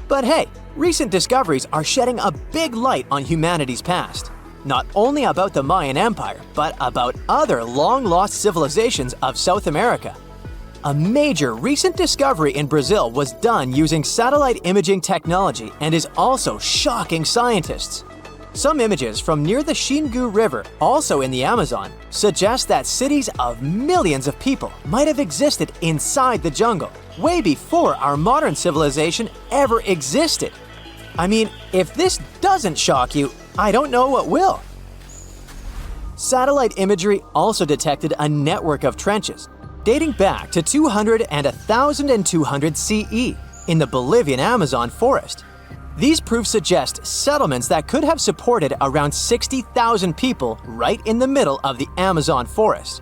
But hey, recent discoveries are shedding a big light on humanity's past. Not only about the Mayan Empire, but about other long-lost civilizations of South America. A major recent discovery in Brazil was done using satellite imaging technology and is also shocking scientists. Some images from near the Xingu River, also in the Amazon, suggest that cities of millions of people might have existed inside the jungle, way before our modern civilization ever existed. I mean, if this doesn't shock you, I don't know what will. Satellite imagery also detected a network of trenches dating back to 200 and 1,200 CE in the Bolivian Amazon forest. These proofs suggest settlements that could have supported around 60,000 people right in the middle of the Amazon forest.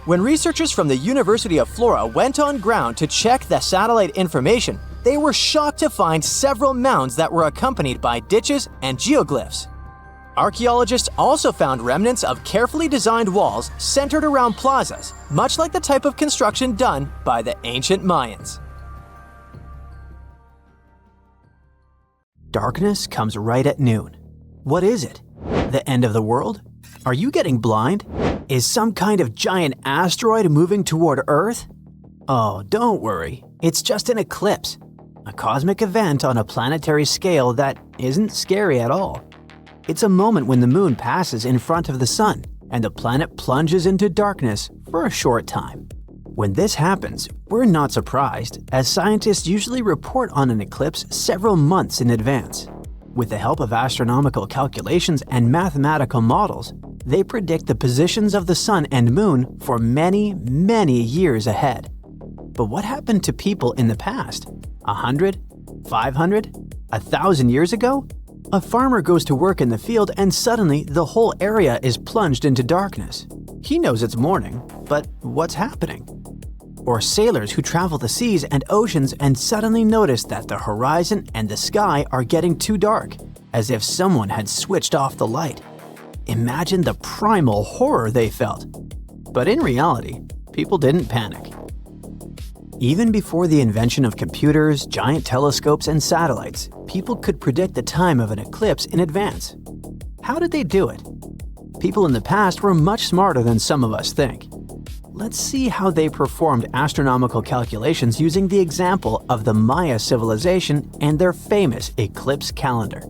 When researchers from the University of Florida went on ground to check the satellite information, they were shocked to find several mounds that were accompanied by ditches and geoglyphs. Archaeologists also found remnants of carefully designed walls centered around plazas, much like the type of construction done by the ancient Mayans. Darkness comes right at noon. What is it? The end of the world? Are you getting blind? Is some kind of giant asteroid moving toward Earth? Oh, don't worry. It's just an eclipse, a cosmic event on a planetary scale that isn't scary at all. It's a moment when the moon passes in front of the sun and the planet plunges into darkness for a short time. When this happens, we're not surprised, as scientists usually report on an eclipse several months in advance. With the help of astronomical calculations and mathematical models, they predict the positions of the sun and moon for many, many years ahead. But what happened to people in the past? 100? 500? 1,000 years ago? A farmer goes to work in the field and suddenly the whole area is plunged into darkness. He knows it's morning, but what's happening? Or sailors who travel the seas and oceans and suddenly notice that the horizon and the sky are getting too dark, as if someone had switched off the light. Imagine the primal horror they felt. But in reality, people didn't panic. Even before the invention of computers, giant telescopes, and satellites, people could predict the time of an eclipse in advance. How did they do it? People in the past were much smarter than some of us think. Let's see how they performed astronomical calculations using the example of the Maya civilization and their famous eclipse calendar.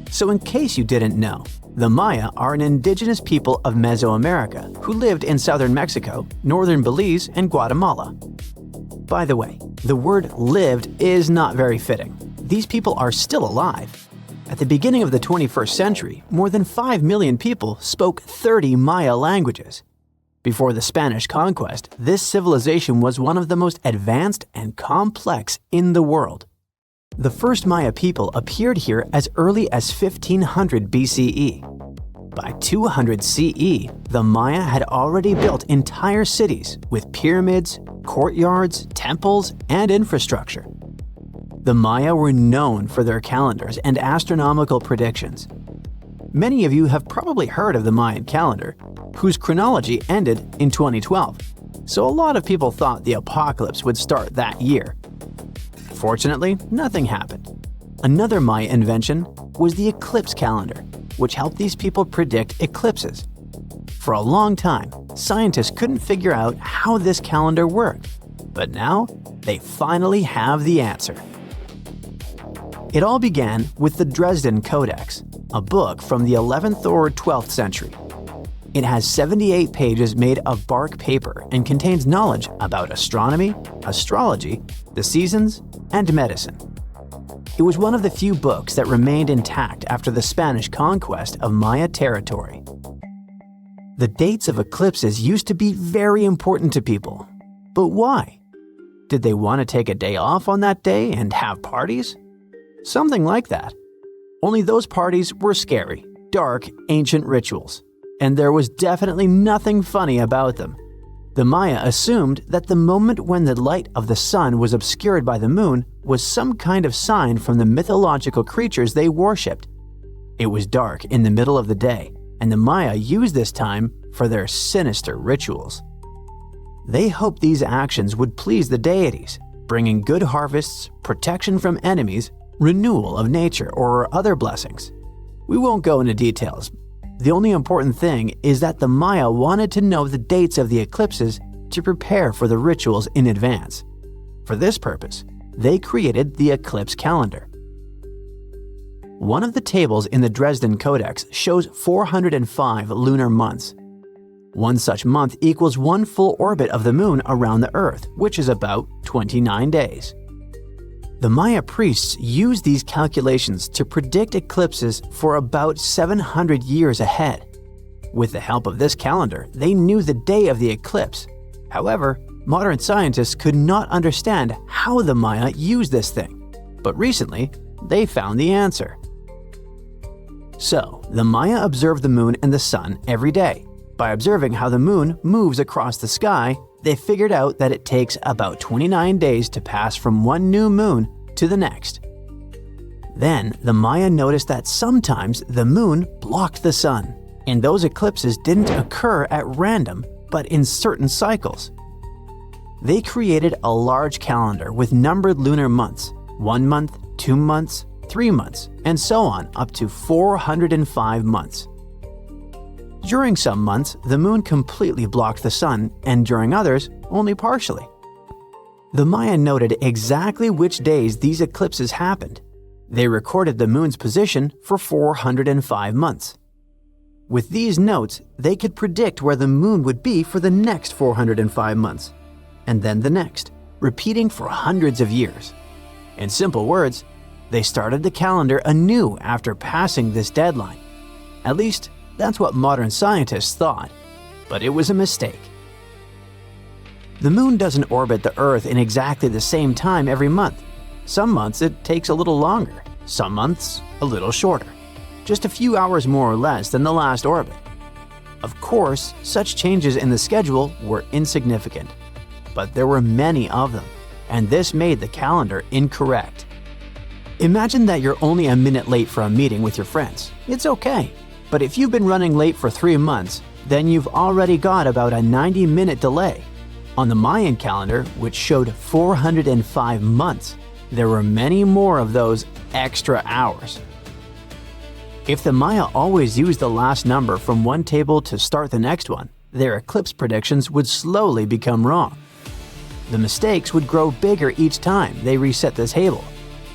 So in case you didn't know, the Maya are an indigenous people of Mesoamerica who lived in southern Mexico, northern Belize, and Guatemala. By the way, the word lived is not very fitting. These people are still alive. At the beginning of the 21st century, more than 5 million people spoke 30 Maya languages. Before the Spanish conquest, this civilization was one of the most advanced and complex in the world. The first Maya people appeared here as early as 1500 BCE. By 200 CE, the Maya had already built entire cities with pyramids, courtyards, temples, and infrastructure. The Maya were known for their calendars and astronomical predictions. Many of you have probably heard of the Mayan calendar, whose chronology ended in 2012, so a lot of people thought the apocalypse would start that year. Fortunately, nothing happened. Another Maya invention was the eclipse calendar, which helped these people predict eclipses. For a long time, scientists couldn't figure out how this calendar worked, but now they finally have the answer. It all began with the Dresden Codex, a book from the 11th or 12th century. It has 78 pages made of bark paper and contains knowledge about astronomy, astrology, the seasons, and medicine. It was one of the few books that remained intact after the Spanish conquest of Maya territory. The dates of eclipses used to be very important to people. But why? Did they want to take a day off on that day and have parties? Something like that. Only those parties were scary, dark, ancient rituals. And there was definitely nothing funny about them. The Maya assumed that the moment when the light of the sun was obscured by the moon was some kind of sign from the mythological creatures they worshipped. It was dark in the middle of the day, and the Maya used this time for their sinister rituals. They hoped these actions would please the deities, bringing good harvests, protection from enemies, renewal of nature, or other blessings. We won't go into details. The only important thing is that the Maya wanted to know the dates of the eclipses to prepare for the rituals in advance. For this purpose, they created the eclipse calendar. One of the tables in the Dresden Codex shows 405 lunar months. One such month equals one full orbit of the moon around the Earth, which is about 29 days. The Maya priests used these calculations to predict eclipses for about 700 years ahead. With the help of this calendar, they knew the day of the eclipse. However, modern scientists could not understand how the Maya used this thing. But recently, they found the answer. So, the Maya observed the moon and the sun every day. By observing how the moon moves across the sky, they figured out that it takes about 29 days to pass from one new moon to the next. Then, the Maya noticed that sometimes the moon blocked the sun, and those eclipses didn't occur at random, but in certain cycles. They created a large calendar with numbered lunar months, 1 month, 2 months, 3 months, and so on up to 405 months. During some months, the moon completely blocked the sun, and during others, only partially. The Maya noted exactly which days these eclipses happened. They recorded the moon's position for 405 months. With these notes, they could predict where the moon would be for the next 405 months, and then the next, repeating for hundreds of years. In simple words, they started the calendar anew after passing this deadline. At least, that's what modern scientists thought, but it was a mistake. The moon doesn't orbit the Earth in exactly the same time every month. Some months it takes a little longer, some months a little shorter, just a few hours more or less than the last orbit. Of course, such changes in the schedule were insignificant, but there were many of them, and this made the calendar incorrect. Imagine that you're only a minute late for a meeting with your friends. It's okay. But if you've been running late for 3 months, then you've already got about a 90-minute delay. On the Mayan calendar, which showed 405 months, there were many more of those extra hours. If the Maya always used the last number from one table to start the next one, their eclipse predictions would slowly become wrong. The mistakes would grow bigger each time they reset the table.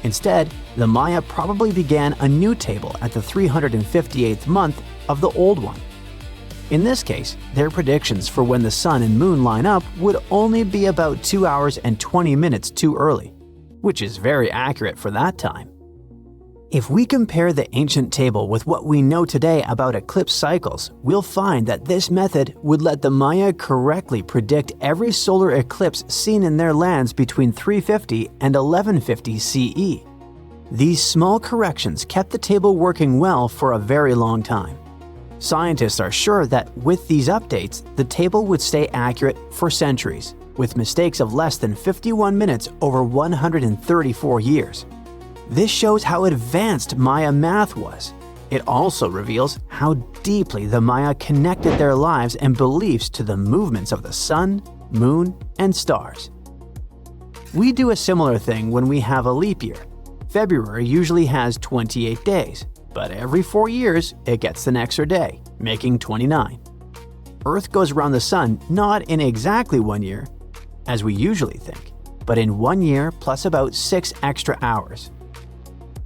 Instead, the Maya probably began a new table at the 358th month of the old one. In this case, their predictions for when the sun and moon line up would only be about 2 hours and 20 minutes too early, which is very accurate for that time. If we compare the ancient table with what we know today about eclipse cycles, we'll find that this method would let the Maya correctly predict every solar eclipse seen in their lands between 350 and 1150 CE. These small corrections kept the table working well for a very long time. Scientists are sure that with these updates, the table would stay accurate for centuries, with mistakes of less than 51 minutes over 134 years. This shows how advanced Maya math was. It also reveals how deeply the Maya connected their lives and beliefs to the movements of the sun, moon, and stars. We do a similar thing when we have a leap year. February usually has 28 days, but every 4 years it gets an extra day, making 29. Earth goes around the sun not in exactly 1 year, as we usually think, but in 1 year plus about 6 extra hours.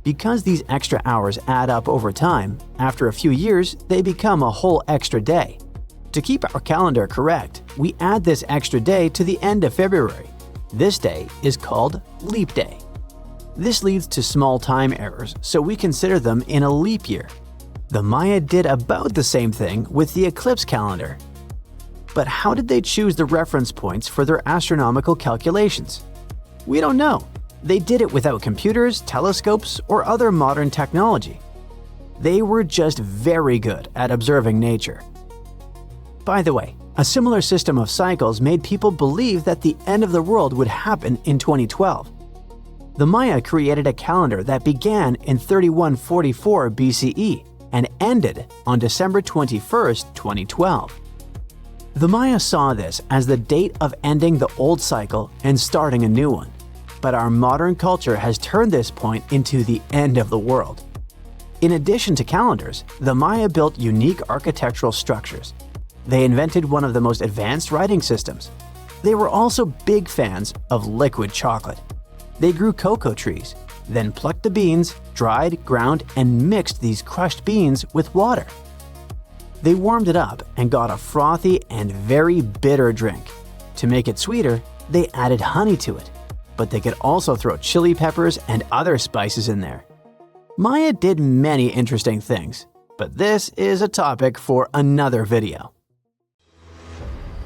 Because these extra hours add up over time, after a few years, they become a whole extra day. To keep our calendar correct, we add this extra day to the end of February. This day is called Leap Day. This leads to small time errors, so we consider them in a leap year. The Maya did about the same thing with the eclipse calendar. But how did they choose the reference points for their astronomical calculations? We don't know. They did it without computers, telescopes, or other modern technology. They were just very good at observing nature. By the way, a similar system of cycles made people believe that the end of the world would happen in 2012. The Maya created a calendar that began in 3144 BCE and ended on December 21, 2012. The Maya saw this as the date of ending the old cycle and starting a new one. But our modern culture has turned this point into the end of the world. In addition to calendars, the Maya built unique architectural structures. They invented one of the most advanced writing systems. They were also big fans of liquid chocolate. They grew cocoa trees, then plucked the beans, dried, ground, and mixed these crushed beans with water. They warmed it up and got a frothy and very bitter drink. To make it sweeter, they added honey to it, but they could also throw chili peppers and other spices in there. Maya did many interesting things, but this is a topic for another video.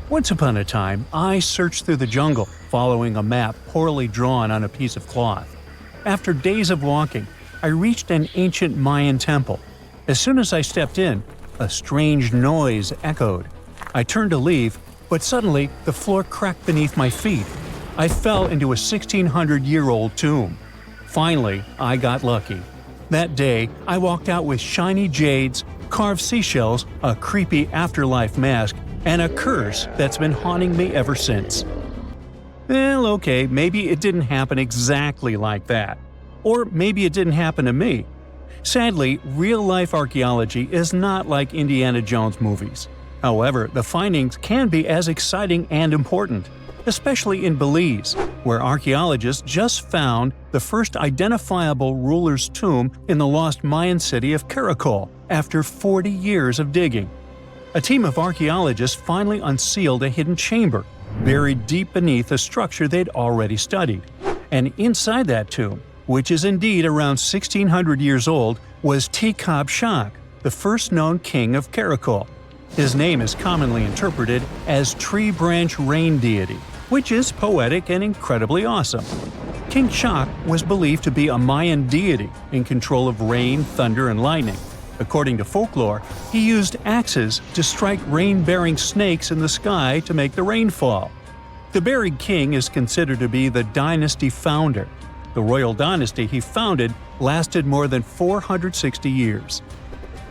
Once upon a time, I searched through the jungle, following a map poorly drawn on a piece of cloth. After days of walking, I reached an ancient Mayan temple. As soon as I stepped in, a strange noise echoed. I turned to leave, but suddenly the floor cracked beneath my feet. I fell into a 1600-year-old tomb. Finally, I got lucky. That day, I walked out with shiny jades, carved seashells, a creepy afterlife mask, and a curse that's been haunting me ever since. Well, okay, maybe it didn't happen exactly like that. Or maybe it didn't happen to me. Sadly, real-life archaeology is not like Indiana Jones movies. However, the findings can be as exciting and important, especially in Belize, where archaeologists just found the first identifiable ruler's tomb in the lost Mayan city of Caracol after 40 years of digging. A team of archaeologists finally unsealed a hidden chamber, buried deep beneath a structure they'd already studied. And inside that tomb, which is indeed around 1600 years old, was Tikal, the first known king of Caracol. His name is commonly interpreted as Tree Branch Rain Deity, which is poetic and incredibly awesome. King Chak was believed to be a Mayan deity in control of rain, thunder, and lightning. According to folklore, he used axes to strike rain-bearing snakes in the sky to make the rain fall. The buried king is considered to be the dynasty founder. The royal dynasty he founded lasted more than 460 years.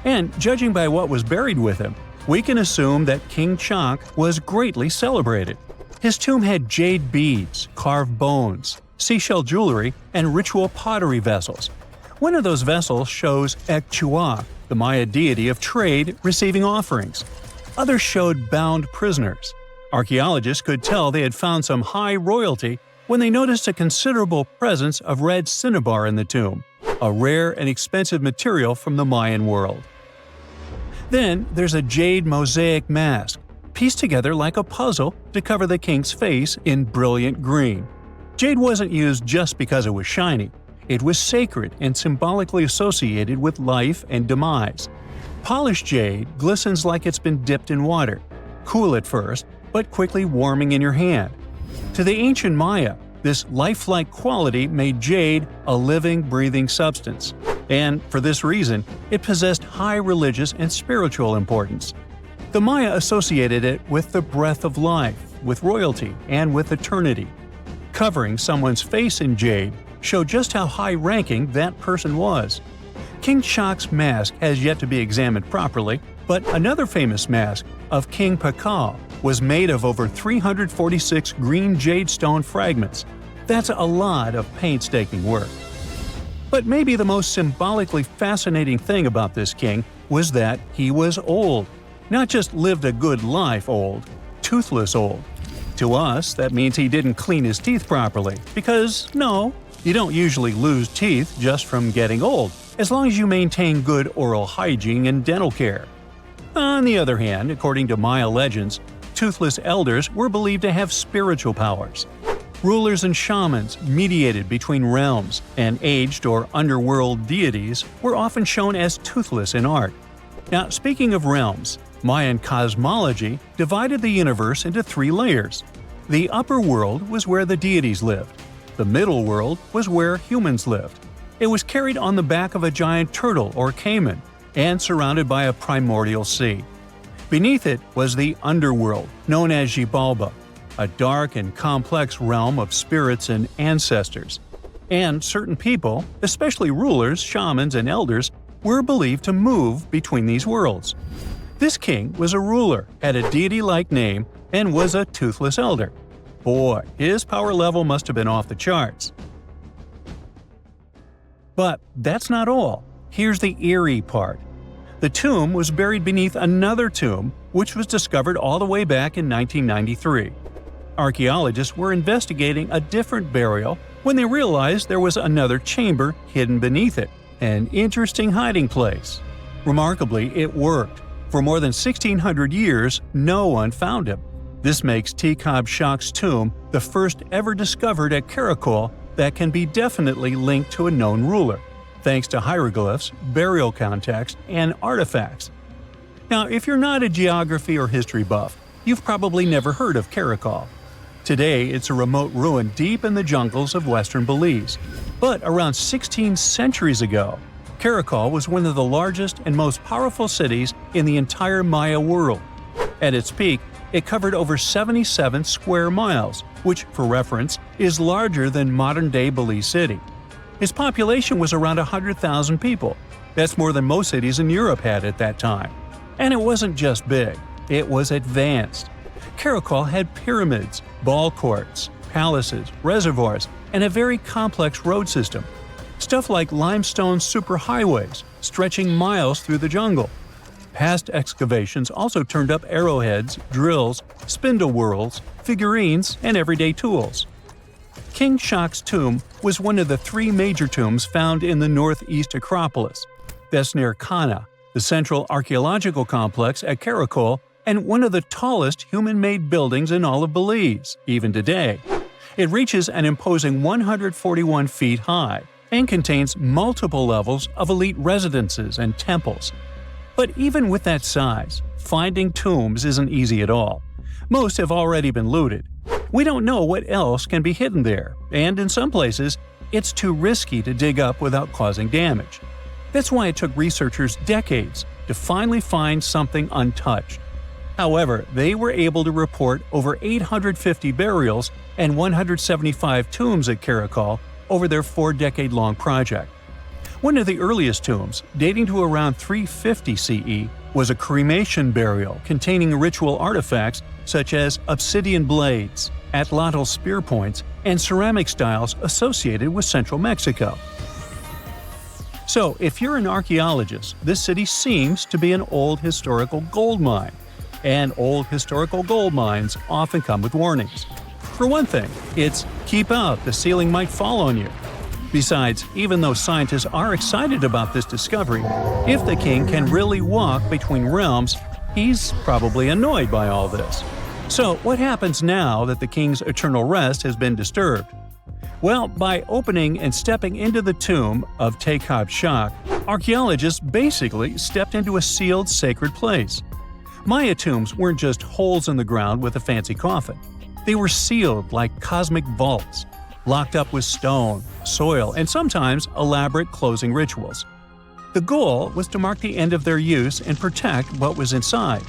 And judging by what was buried with him, we can assume that King Chak was greatly celebrated. His tomb had jade beads, carved bones, seashell jewelry, and ritual pottery vessels. One of those vessels shows White Jaguar, the Maya deity of trade, receiving offerings. Others showed bound prisoners. Archaeologists could tell they had found some high royalty when they noticed a considerable presence of red cinnabar in the tomb, a rare and expensive material from the Mayan world. Then there's a jade mosaic mask, pieced together like a puzzle to cover the king's face in brilliant green. Jade wasn't used just because it was shiny. It was sacred and symbolically associated with life and demise. Polished jade glistens like it's been dipped in water, cool at first, but quickly warming in your hand. To the ancient Maya, this lifelike quality made jade a living, breathing substance. And for this reason, it possessed high religious and spiritual importance. The Maya associated it with the breath of life, with royalty, and with eternity. Covering someone's face in jade showed just how high-ranking that person was. King Chak's mask has yet to be examined properly, but another famous mask of King Tikal was made of over 346 green jade stone fragments. That's a lot of painstaking work. But maybe the most symbolically fascinating thing about this king was that he was old. Not just lived a good life old, toothless old. To us, that means he didn't clean his teeth properly, because no, you don't usually lose teeth just from getting old, as long as you maintain good oral hygiene and dental care. On the other hand, according to Maya legends, toothless elders were believed to have spiritual powers. Rulers and shamans mediated between realms, and aged or underworld deities were often shown as toothless in art. Now, speaking of realms, Mayan cosmology divided the universe into three layers. The upper world was where the deities lived. The middle world was where humans lived. It was carried on the back of a giant turtle or caiman, and surrounded by a primordial sea. Beneath it was the underworld, known as Xibalba, a dark and complex realm of spirits and ancestors. And certain people, especially rulers, shamans, and elders, were believed to move between these worlds. This king was a ruler, had a deity-like name, and was a toothless elder. Boy, his power level must have been off the charts. But that's not all. Here's the eerie part. The tomb was buried beneath another tomb, which was discovered all the way back in 1993. Archaeologists were investigating a different burial when they realized there was another chamber hidden beneath it, an interesting hiding place. Remarkably, it worked. For more than 1,600 years, no one found him. This makes Tikal-Shak's tomb the first ever discovered at Caracol that can be definitely linked to a known ruler, thanks to hieroglyphs, burial context, and artifacts. Now, if you're not a geography or history buff, you've probably never heard of Caracol. Today, it's a remote ruin deep in the jungles of western Belize. But around 16 centuries ago, Caracol was one of the largest and most powerful cities in the entire Maya world. At its peak, it covered over 77 square miles, which, for reference, is larger than modern-day Belize City. Its population was around 100,000 people. That's more than most cities in Europe had at that time. And it wasn't just big, it was advanced. Caracol had pyramids, ball courts, palaces, reservoirs, and a very complex road system. Stuff like limestone superhighways stretching miles through the jungle. Past excavations also turned up arrowheads, drills, spindle whorls, figurines, and everyday tools. King Shak's tomb was one of the 3 major tombs found in the northeast Acropolis. That's near Kana, the central archaeological complex at Caracol, and one of the tallest human-made buildings in all of Belize, even today. It reaches an imposing 141 feet high and contains multiple levels of elite residences and temples. But even with that size, finding tombs isn't easy at all. Most have already been looted. We don't know what else can be hidden there, and in some places, it's too risky to dig up without causing damage. That's why it took researchers decades to finally find something untouched. However, they were able to report over 850 burials and 175 tombs at Caracol over their 4-decade-long project. One of the earliest tombs, dating to around 350 CE, was a cremation burial containing ritual artifacts such as obsidian blades, atlatl spear points, and ceramic styles associated with central Mexico. So, if you're an archaeologist, this city seems to be an old historical gold mine. And old historical gold mines often come with warnings. For one thing, it's "keep out, the ceiling might fall on you." Besides, even though scientists are excited about this discovery, if the king can really walk between realms, he's probably annoyed by all this. So what happens now that the king's eternal rest has been disturbed? Well, by opening and stepping into the tomb of Tikal Shak, archaeologists basically stepped into a sealed sacred place. Maya tombs weren't just holes in the ground with a fancy coffin. They were sealed like cosmic vaults, locked up with stone, soil, and sometimes elaborate closing rituals. The goal was to mark the end of their use and protect what was inside.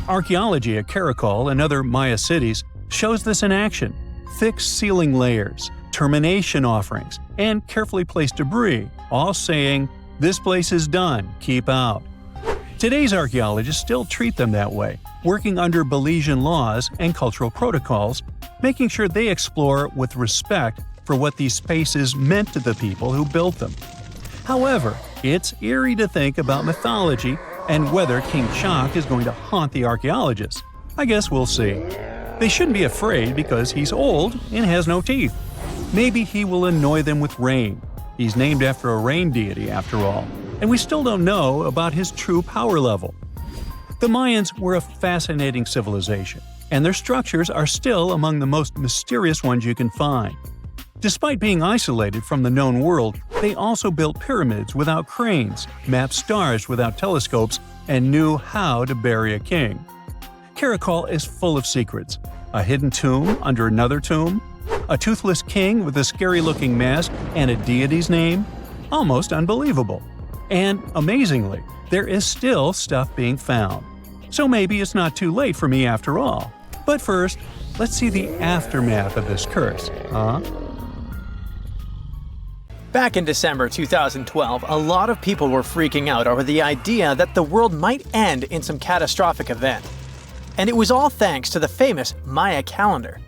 Archaeology at Caracol and other Maya cities shows this in action: thick ceiling layers, termination offerings, and carefully placed debris, all saying, "This place is done, keep out." Today's archaeologists still treat them that way, working under Belizean laws and cultural protocols, making sure they explore with respect for what these spaces meant to the people who built them. However, it's eerie to think about mythology and whether King Shak is going to haunt the archaeologists. I guess we'll see. They shouldn't be afraid because he's old and has no teeth. Maybe he will annoy them with rain. He's named after a rain deity, after all, and we still don't know about his true power level. The Mayans were a fascinating civilization, and their structures are still among the most mysterious ones you can find. Despite being isolated from the known world, they also built pyramids without cranes, mapped stars without telescopes, and knew how to bury a king. Caracol is full of secrets: a hidden tomb under another tomb, a toothless king with a scary-looking mask and a deity's name. Almost unbelievable. And amazingly, there is still stuff being found. So maybe it's not too late for me after all. But first, let's see the aftermath of this curse, huh? Back in December 2012, a lot of people were freaking out over the idea that the world might end in some catastrophic event. And it was all thanks to the famous Maya calendar.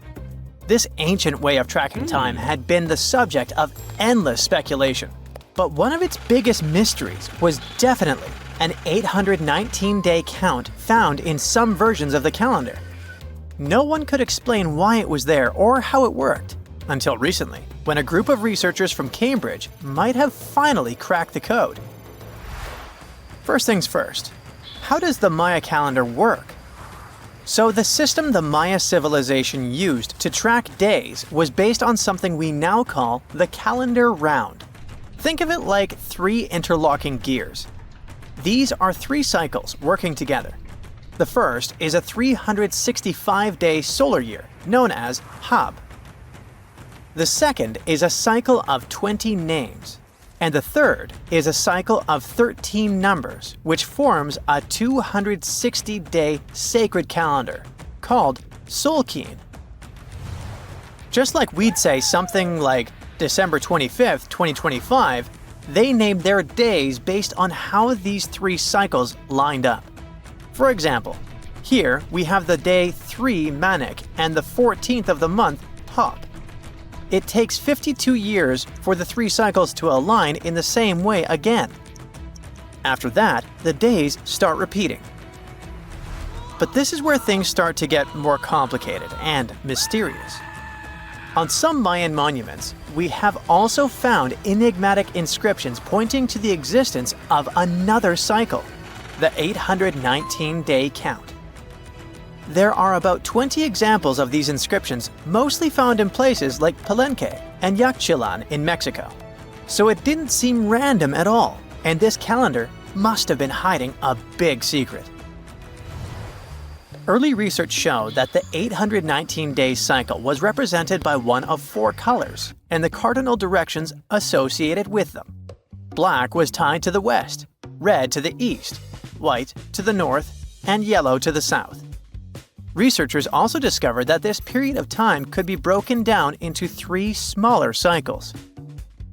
This ancient way of tracking time had been the subject of endless speculation. But one of its biggest mysteries was definitely an 819-day count found in some versions of the calendar. No one could explain why it was there or how it worked, until recently, when a group of researchers from Cambridge might have finally cracked the code. First things first, how does the Maya calendar work? So the system the Maya civilization used to track days was based on something we now call the calendar round. Think of it like 3 interlocking gears. These are 3 cycles working together. The first is a 365-day solar year, known as Hab. The second is a cycle of 20 names, and the third is a cycle of 13 numbers, which forms a 260-day sacred calendar called Solkeen. Just like we'd say something like December 25th, 2025, they named their days based on how these three cycles lined up. For example, here we have the day 3 Manik and the 14th of the month Hop. It takes 52 years for the three cycles to align in the same way again. After that, the days start repeating. But this is where things start to get more complicated and mysterious. On some Mayan monuments, we have also found enigmatic inscriptions pointing to the existence of another cycle, the 819-day count. There are about 20 examples of these inscriptions, mostly found in places like Palenque and Yaxchilan in Mexico. So it didn't seem random at all, and this calendar must have been hiding a big secret. Early research showed that the 819-day cycle was represented by one of 4 colors and the cardinal directions associated with them. Black was tied to the west, red to the east, white to the north, and yellow to the south. Researchers also discovered that this period of time could be broken down into 3 smaller cycles: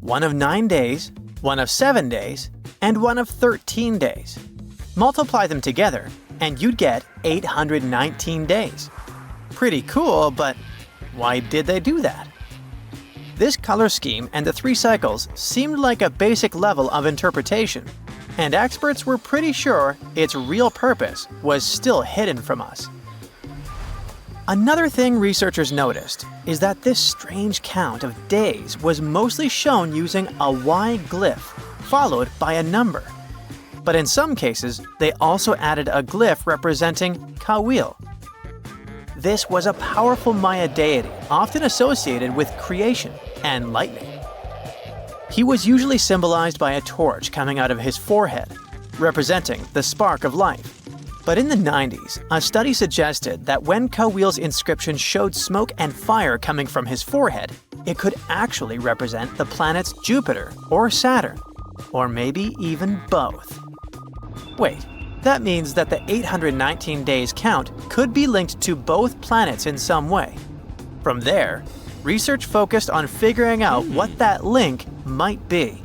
one of 9 days, one of 7 days, and one of 13 days. Multiply them together, and you'd get 819 days. Pretty cool, but why did they do that? This color scheme and the 3 cycles seemed like a basic level of interpretation, and experts were pretty sure its real purpose was still hidden from us. Another thing researchers noticed is that this strange count of days was mostly shown using a Y glyph followed by a number. But in some cases, they also added a glyph representing Kawil. This was a powerful Maya deity often associated with creation and lightning. He was usually symbolized by a torch coming out of his forehead, representing the spark of life. But in the 90s, a study suggested that when Kawil's inscription showed smoke and fire coming from his forehead, it could actually represent the planets Jupiter or Saturn, or maybe even both. Wait, that means that the 819 days count could be linked to both planets in some way. From there, research focused on figuring out what that link might be.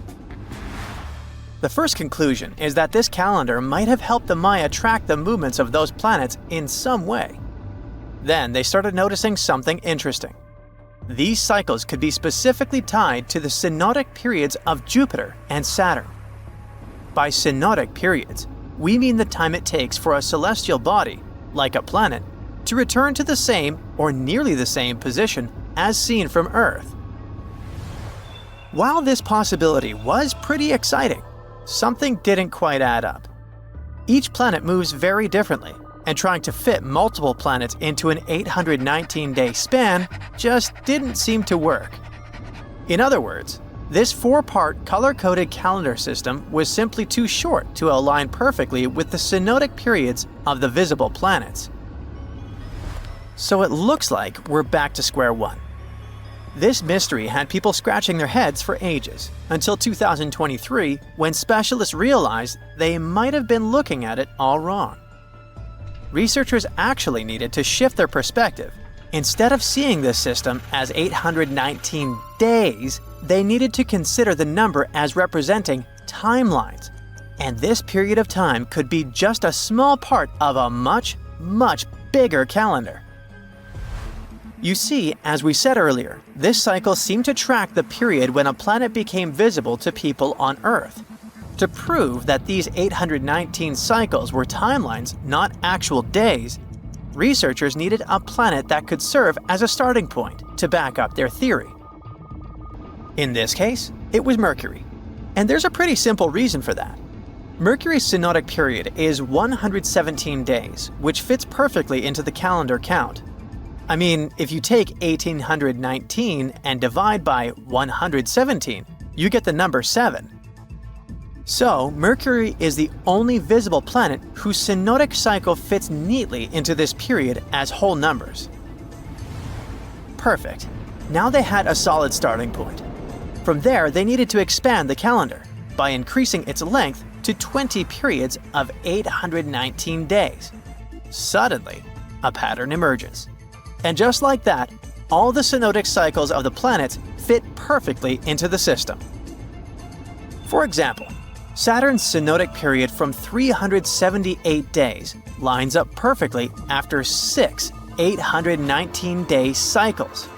The first conclusion is that this calendar might have helped the Maya track the movements of those planets in some way. Then they started noticing something interesting. These cycles could be specifically tied to the synodic periods of Jupiter and Saturn. By synodic periods, we mean the time it takes for a celestial body, like a planet, to return to the same or nearly the same position as seen from Earth. While this possibility was pretty exciting, something didn't quite add up. Each planet moves very differently, and trying to fit multiple planets into an 819-day span just didn't seem to work. In other words, this 4-part color-coded calendar system was simply too short to align perfectly with the synodic periods of the visible planets. So it looks like we're back to square one. This mystery had people scratching their heads for ages, until 2023, when specialists realized they might have been looking at it all wrong. Researchers actually needed to shift their perspective. Instead of seeing this system as 819 days, they needed to consider the number as representing timelines. And this period of time could be just a small part of a much, much bigger calendar. You see, as we said earlier, this cycle seemed to track the period when a planet became visible to people on Earth. To prove that these 819 cycles were timelines, not actual days, researchers needed a planet that could serve as a starting point to back up their theory. In this case, it was Mercury. And there's a pretty simple reason for that. Mercury's synodic period is 117 days, which fits perfectly into the calendar count. I mean, if you take 1819 and divide by 117, you get the number 7. So, Mercury is the only visible planet whose synodic cycle fits neatly into this period as whole numbers. perfect. Now they had a solid starting point. From there, they needed to expand the calendar by increasing its length to 20 periods of 819 days. Suddenly, a pattern emerges. And just like that, all the synodic cycles of the planets fit perfectly into the system. For example, Saturn's synodic period from 378 days lines up perfectly after 6 819-day cycles.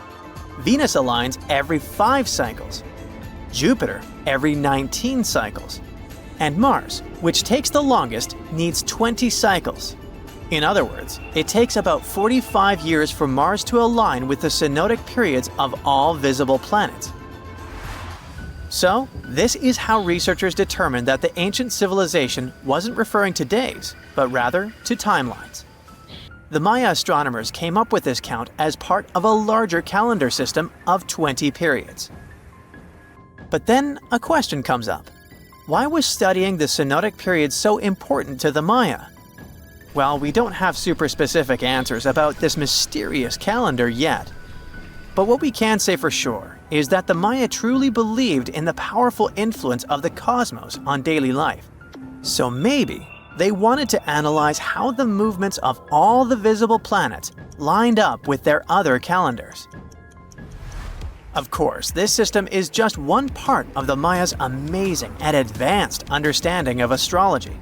Venus aligns every 5 cycles, Jupiter every 19 cycles, and Mars, which takes the longest, needs 20 cycles. In other words, it takes about 45 years for Mars to align with the synodic periods of all visible planets. So, this is how researchers determined that the ancient civilization wasn't referring to days, but rather to timelines. The Maya astronomers came up with this count as part of a larger calendar system of 20 periods. But then a question comes up. Why was studying the synodic periods so important to the Maya? Well, we don't have super specific answers about this mysterious calendar yet. But what we can say for sure is that the Maya truly believed in the powerful influence of the cosmos on daily life. So maybe they wanted to analyze how the movements of all the visible planets lined up with their other calendars. Of course, this system is just one part of the Maya's amazing and advanced understanding of astrology.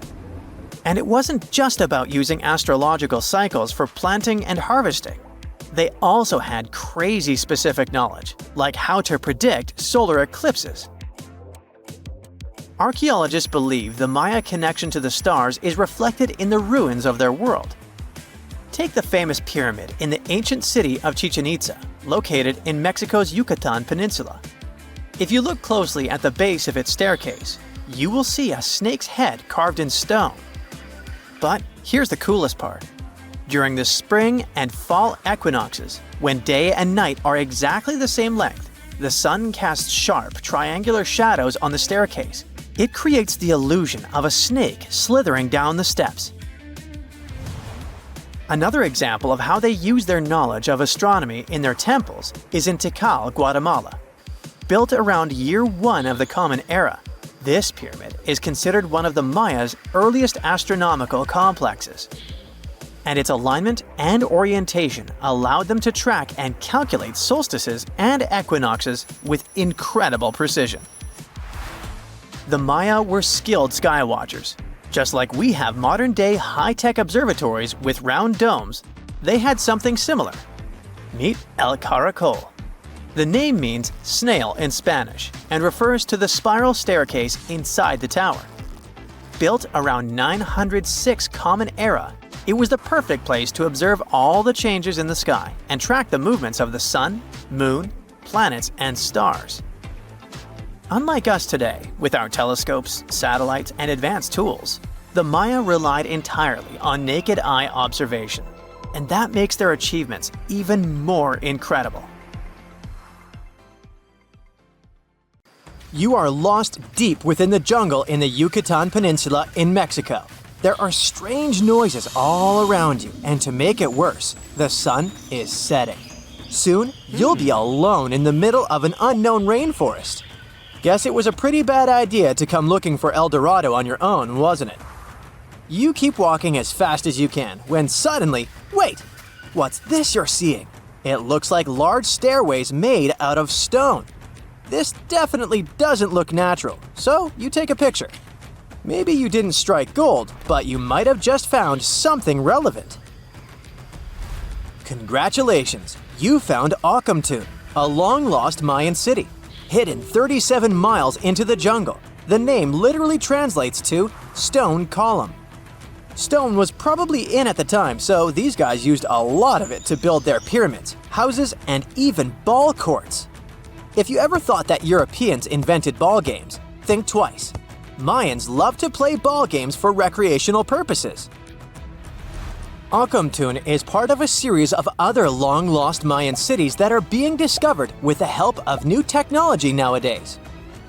And it wasn't just about using astrological cycles for planting and harvesting. They also had crazy specific knowledge, like how to predict solar eclipses. Archaeologists believe the Maya connection to the stars is reflected in the ruins of their world. Take the famous pyramid in the ancient city of Chichen Itza, located in Mexico's Yucatan Peninsula. If you look closely at the base of its staircase, you will see a snake's head carved in stone. But here's the coolest part. During the spring and fall equinoxes, when day and night are exactly the same length, the sun casts sharp, triangular shadows on the staircase. It creates the illusion of a snake slithering down the steps. Another example of how they use their knowledge of astronomy in their temples is in Tikal, Guatemala. Built around year 1 of the Common Era, this pyramid is considered one of the Maya's earliest astronomical complexes. And its alignment and orientation allowed them to track and calculate solstices and equinoxes with incredible precision. The Maya were skilled sky watchers. Just like we have modern-day high-tech observatories with round domes, they had something similar. Meet El Caracol. The name means snail in Spanish and refers to the spiral staircase inside the tower. Built around 906 Common Era, it was the perfect place to observe all the changes in the sky and track the movements of the sun, moon, planets, and stars. Unlike us today, with our telescopes, satellites, and advanced tools, the Maya relied entirely on naked eye observation, and that makes their achievements even more incredible. You are lost deep within the jungle in the Yucatan Peninsula in Mexico. There are strange noises all around you, and to make it worse, the sun is setting. Soon, you'll be alone in the middle of an unknown rainforest. Guess it was a pretty bad idea to come looking for El Dorado on your own, wasn't it? You keep walking as fast as you can, when suddenly, wait! What's this you're seeing? It looks like large stairways made out of stone. This definitely doesn't look natural, so you take a picture. Maybe you didn't strike gold, but you might have just found something relevant. Congratulations! You found Ocomtú, a long-lost Mayan city. Hidden 37 miles into the jungle, the name literally translates to stone column. Stone was probably in at the time, so these guys used a lot of it to build their pyramids, houses, and even ball courts. If you ever thought that Europeans invented ball games, think twice. Mayans love to play ball games for recreational purposes. Ocomtú is part of a series of other long-lost Mayan cities that are being discovered with the help of new technology nowadays.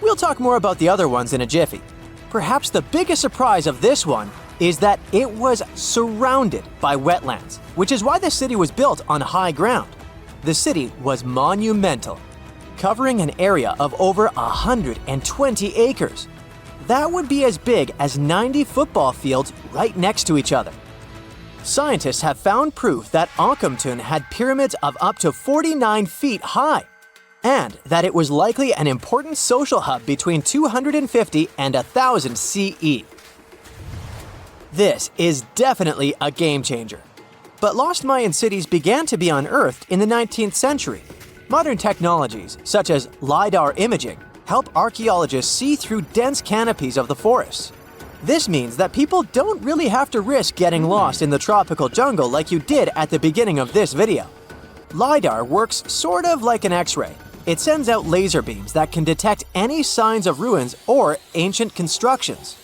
We'll talk more about the other ones in a jiffy. Perhaps the biggest surprise of this one is that it was surrounded by wetlands, which is why the city was built on high ground. The city was monumental, covering an area of over 120 acres. That would be as big as 90 football fields right next to each other. Scientists have found proof that Ocomtú had pyramids of up to 49 feet high, and that it was likely an important social hub between 250 and 1000 CE. This is definitely a game changer. But lost Mayan cities began to be unearthed in the 19th century. Modern technologies, such as LiDAR imaging, help archaeologists see through dense canopies of the forests. This means that people don't really have to risk getting lost in the tropical jungle like you did at the beginning of this video. LiDAR works sort of like an X-ray. It sends out laser beams that can detect any signs of ruins or ancient constructions.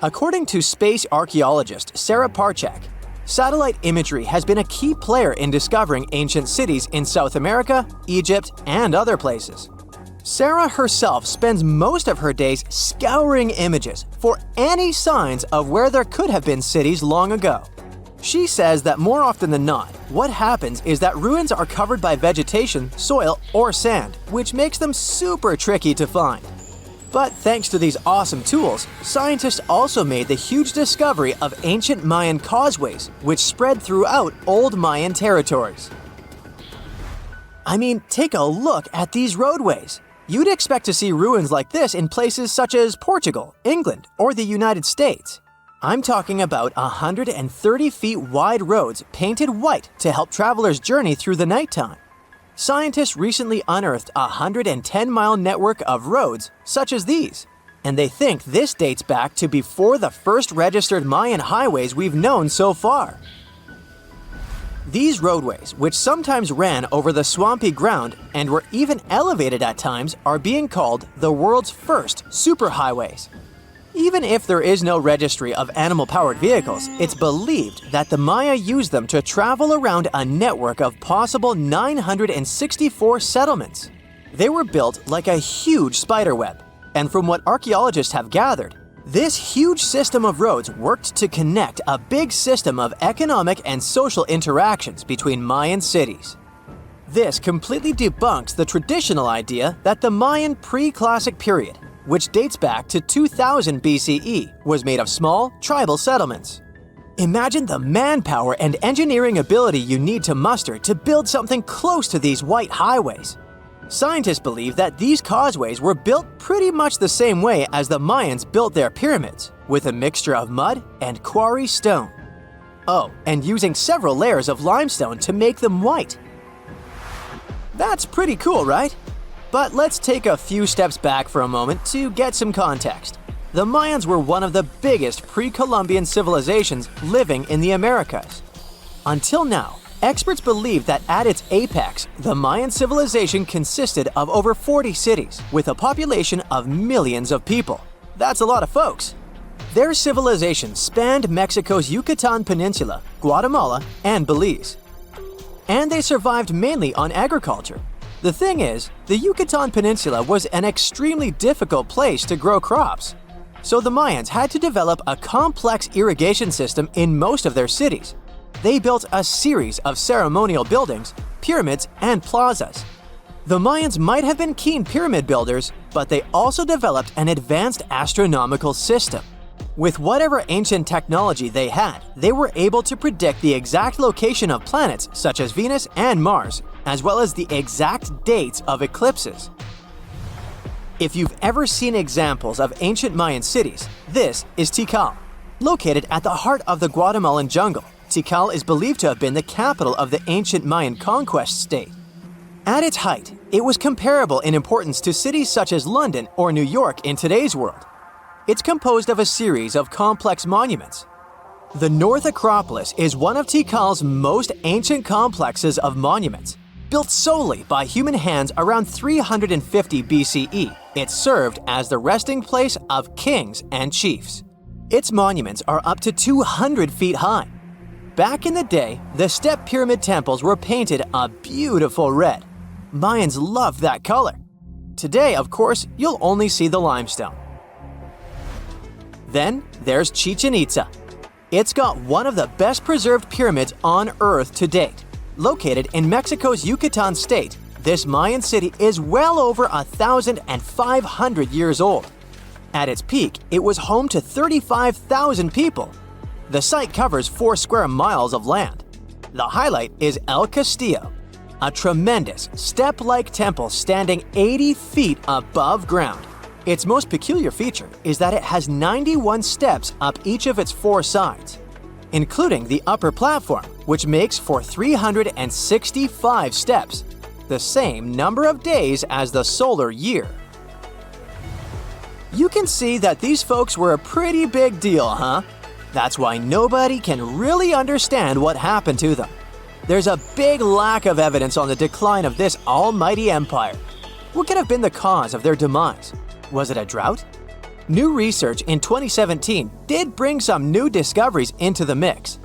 According to space archaeologist Sarah Parchak, satellite imagery has been a key player in discovering ancient cities in South America, Egypt, and other places. Sarah herself spends most of her days scouring images for any signs of where there could have been cities long ago. She says that more often than not, what happens is that ruins are covered by vegetation, soil, or sand, which makes them super tricky to find. But thanks to these awesome tools, scientists also made the huge discovery of ancient Mayan causeways, which spread throughout old Mayan territories. I mean, take a look at these roadways. You'd expect to see ruins like this in places such as Portugal, England, or the United States. I'm talking about 130 feet wide roads painted white to help travelers journey through the nighttime. Scientists recently unearthed a 110-mile network of roads such as these, and they think this dates back to before the first registered Mayan highways we've known so far. These roadways, which sometimes ran over the swampy ground and were even elevated at times, are being called the world's first superhighways. Even if there is no registry of animal-powered vehicles, it's believed that the Maya used them to travel around a network of possible 964 settlements. They were built like a huge spiderweb, and from what archaeologists have gathered, this huge system of roads worked to connect a big system of economic and social interactions between Mayan cities. This completely debunks the traditional idea that the Mayan pre-classic period, which dates back to 2000 BCE, was made of small, tribal settlements. Imagine the manpower and engineering ability you need to muster to build something close to these white highways. Scientists believe that these causeways were built pretty much the same way as the Mayans built their pyramids, with a mixture of mud and quarry stone. Oh, and using several layers of limestone to make them white. That's pretty cool, right? But let's take a few steps back for a moment to get some context. The Mayans were one of the biggest pre-Columbian civilizations living in the Americas. Until now, experts believe that at its apex, the Mayan civilization consisted of over 40 cities with a population of millions of people. That's a lot of folks. Their civilization spanned Mexico's Yucatan Peninsula, Guatemala, and Belize. And they survived mainly on agriculture. The thing is, the Yucatan Peninsula was an extremely difficult place to grow crops. So the Mayans had to develop a complex irrigation system in most of their cities. They built a series of ceremonial buildings, pyramids, and plazas. The Mayans might have been keen pyramid builders, but they also developed an advanced astronomical system. With whatever ancient technology they had, they were able to predict the exact location of planets such as Venus and Mars, as well as the exact dates of eclipses. If you've ever seen examples of ancient Mayan cities, this is Tikal. Located at the heart of the Guatemalan jungle, Tikal is believed to have been the capital of the ancient Mayan conquest state. At its height, it was comparable in importance to cities such as London or New York in today's world. It's composed of a series of complex monuments. The North Acropolis is one of Tikal's most ancient complexes of monuments. Built solely by human hands around 350 BCE, it served as the resting place of kings and chiefs. Its monuments are up to 200 feet high. Back in the day, the step pyramid temples were painted a beautiful red. Mayans loved that color. Today, of course, you'll only see the limestone. Then there's Chichen Itza. It's got one of the best preserved pyramids on Earth to date. Located in Mexico's Yucatan state, this Mayan city is well over 1,500 years old. At its peak, it was home to 35,000 people. The site covers 4 square miles of land. The highlight is El Castillo, a tremendous step-like temple standing 80 feet above ground. Its most peculiar feature is that it has 91 steps up each of its 4 sides, including the upper platform, which makes for 365 steps, the same number of days as the solar year. You can see that these folks were a pretty big deal, huh? That's why nobody can really understand what happened to them. There's a big lack of evidence on the decline of this almighty empire. What could have been the cause of their demise? Was it a drought? New research in 2017 did bring some new discoveries into the mix.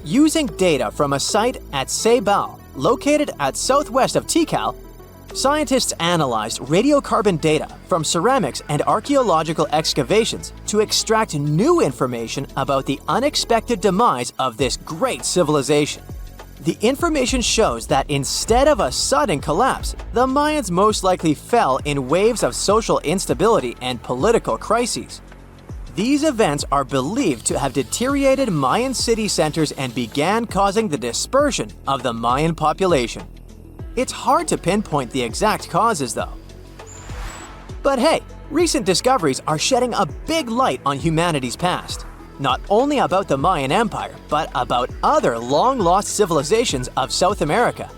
Using data from a site at Ceibal, located at southwest of Tikal, scientists analyzed radiocarbon data from ceramics and archaeological excavations to extract new information about the unexpected demise of this great civilization. The information shows that instead of a sudden collapse, the Mayans most likely fell in waves of social instability and political crises. These events are believed to have deteriorated Mayan city centers and began causing the dispersion of the Mayan population. It's hard to pinpoint the exact causes, though. But hey, recent discoveries are shedding a big light on humanity's past. Not only about the Mayan Empire, but about other long-lost civilizations of South America.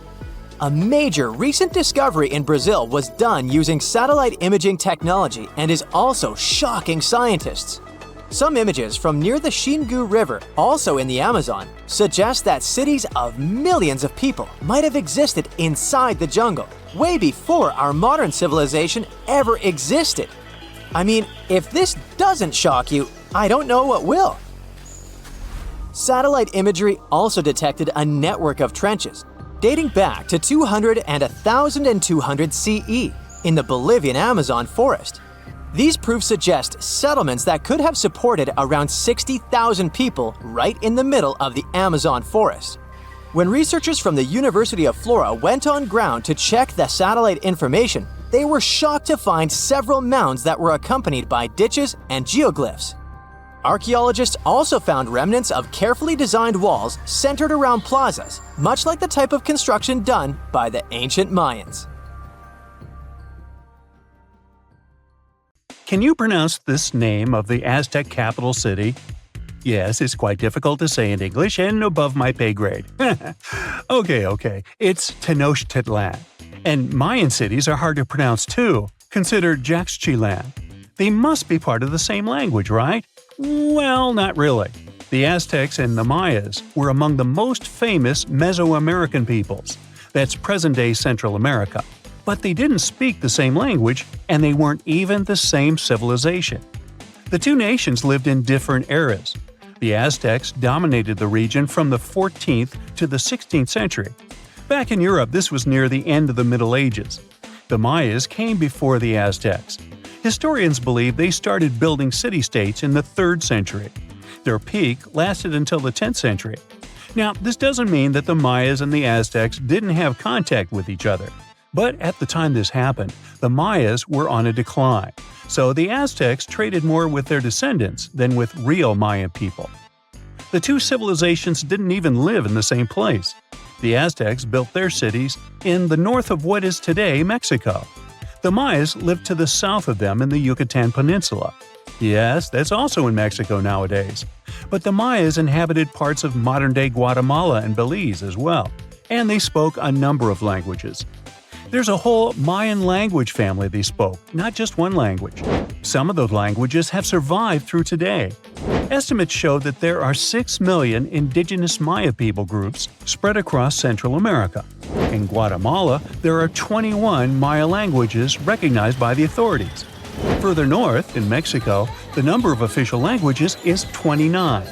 A major recent discovery in Brazil was done using satellite imaging technology and is also shocking scientists. Some images from near the Xingu River, also in the Amazon, suggest that cities of millions of people might have existed inside the jungle, way before our modern civilization ever existed. I mean, if this doesn't shock you, I don't know what will. Satellite imagery also detected a network of trenches dating back to 200 and 1200 CE in the Bolivian Amazon forest. These proofs suggest settlements that could have supported around 60,000 people right in the middle of the Amazon forest. When researchers from the University of Florida went on ground to check the satellite information, they were shocked to find several mounds that were accompanied by ditches and geoglyphs. Archaeologists also found remnants of carefully designed walls centered around plazas, much like the type of construction done by the ancient Mayans. Can you pronounce this name of the Aztec capital city? Yes, it's quite difficult to say in English and above my pay grade. Okay. It's Tenochtitlan. And Mayan cities are hard to pronounce too. Consider Jaxchilan. They must be part of the same language, right? Well, not really. The Aztecs and the Mayas were among the most famous Mesoamerican peoples. That's present-day Central America. But they didn't speak the same language, and they weren't even the same civilization. The two nations lived in different eras. The Aztecs dominated the region from the 14th to the 16th century. Back in Europe, this was near the end of the Middle Ages. The Mayas came before the Aztecs. Historians believe they started building city-states in the 3rd century. Their peak lasted until the 10th century. Now, this doesn't mean that the Mayas and the Aztecs didn't have contact with each other. But at the time this happened, the Mayas were on a decline, so the Aztecs traded more with their descendants than with real Mayan people. The two civilizations didn't even live in the same place. The Aztecs built their cities in the north of what is today Mexico. The Mayas lived to the south of them in the Yucatan Peninsula. Yes, that's also in Mexico nowadays. But the Mayas inhabited parts of modern-day Guatemala and Belize as well, and they spoke a number of languages. There's a whole Mayan language family they spoke, not just one language. Some of those languages have survived through today. Estimates show that there are 6 million indigenous Maya people groups spread across Central America. In Guatemala, there are 21 Maya languages recognized by the authorities. Further north, in Mexico, the number of official languages is 29.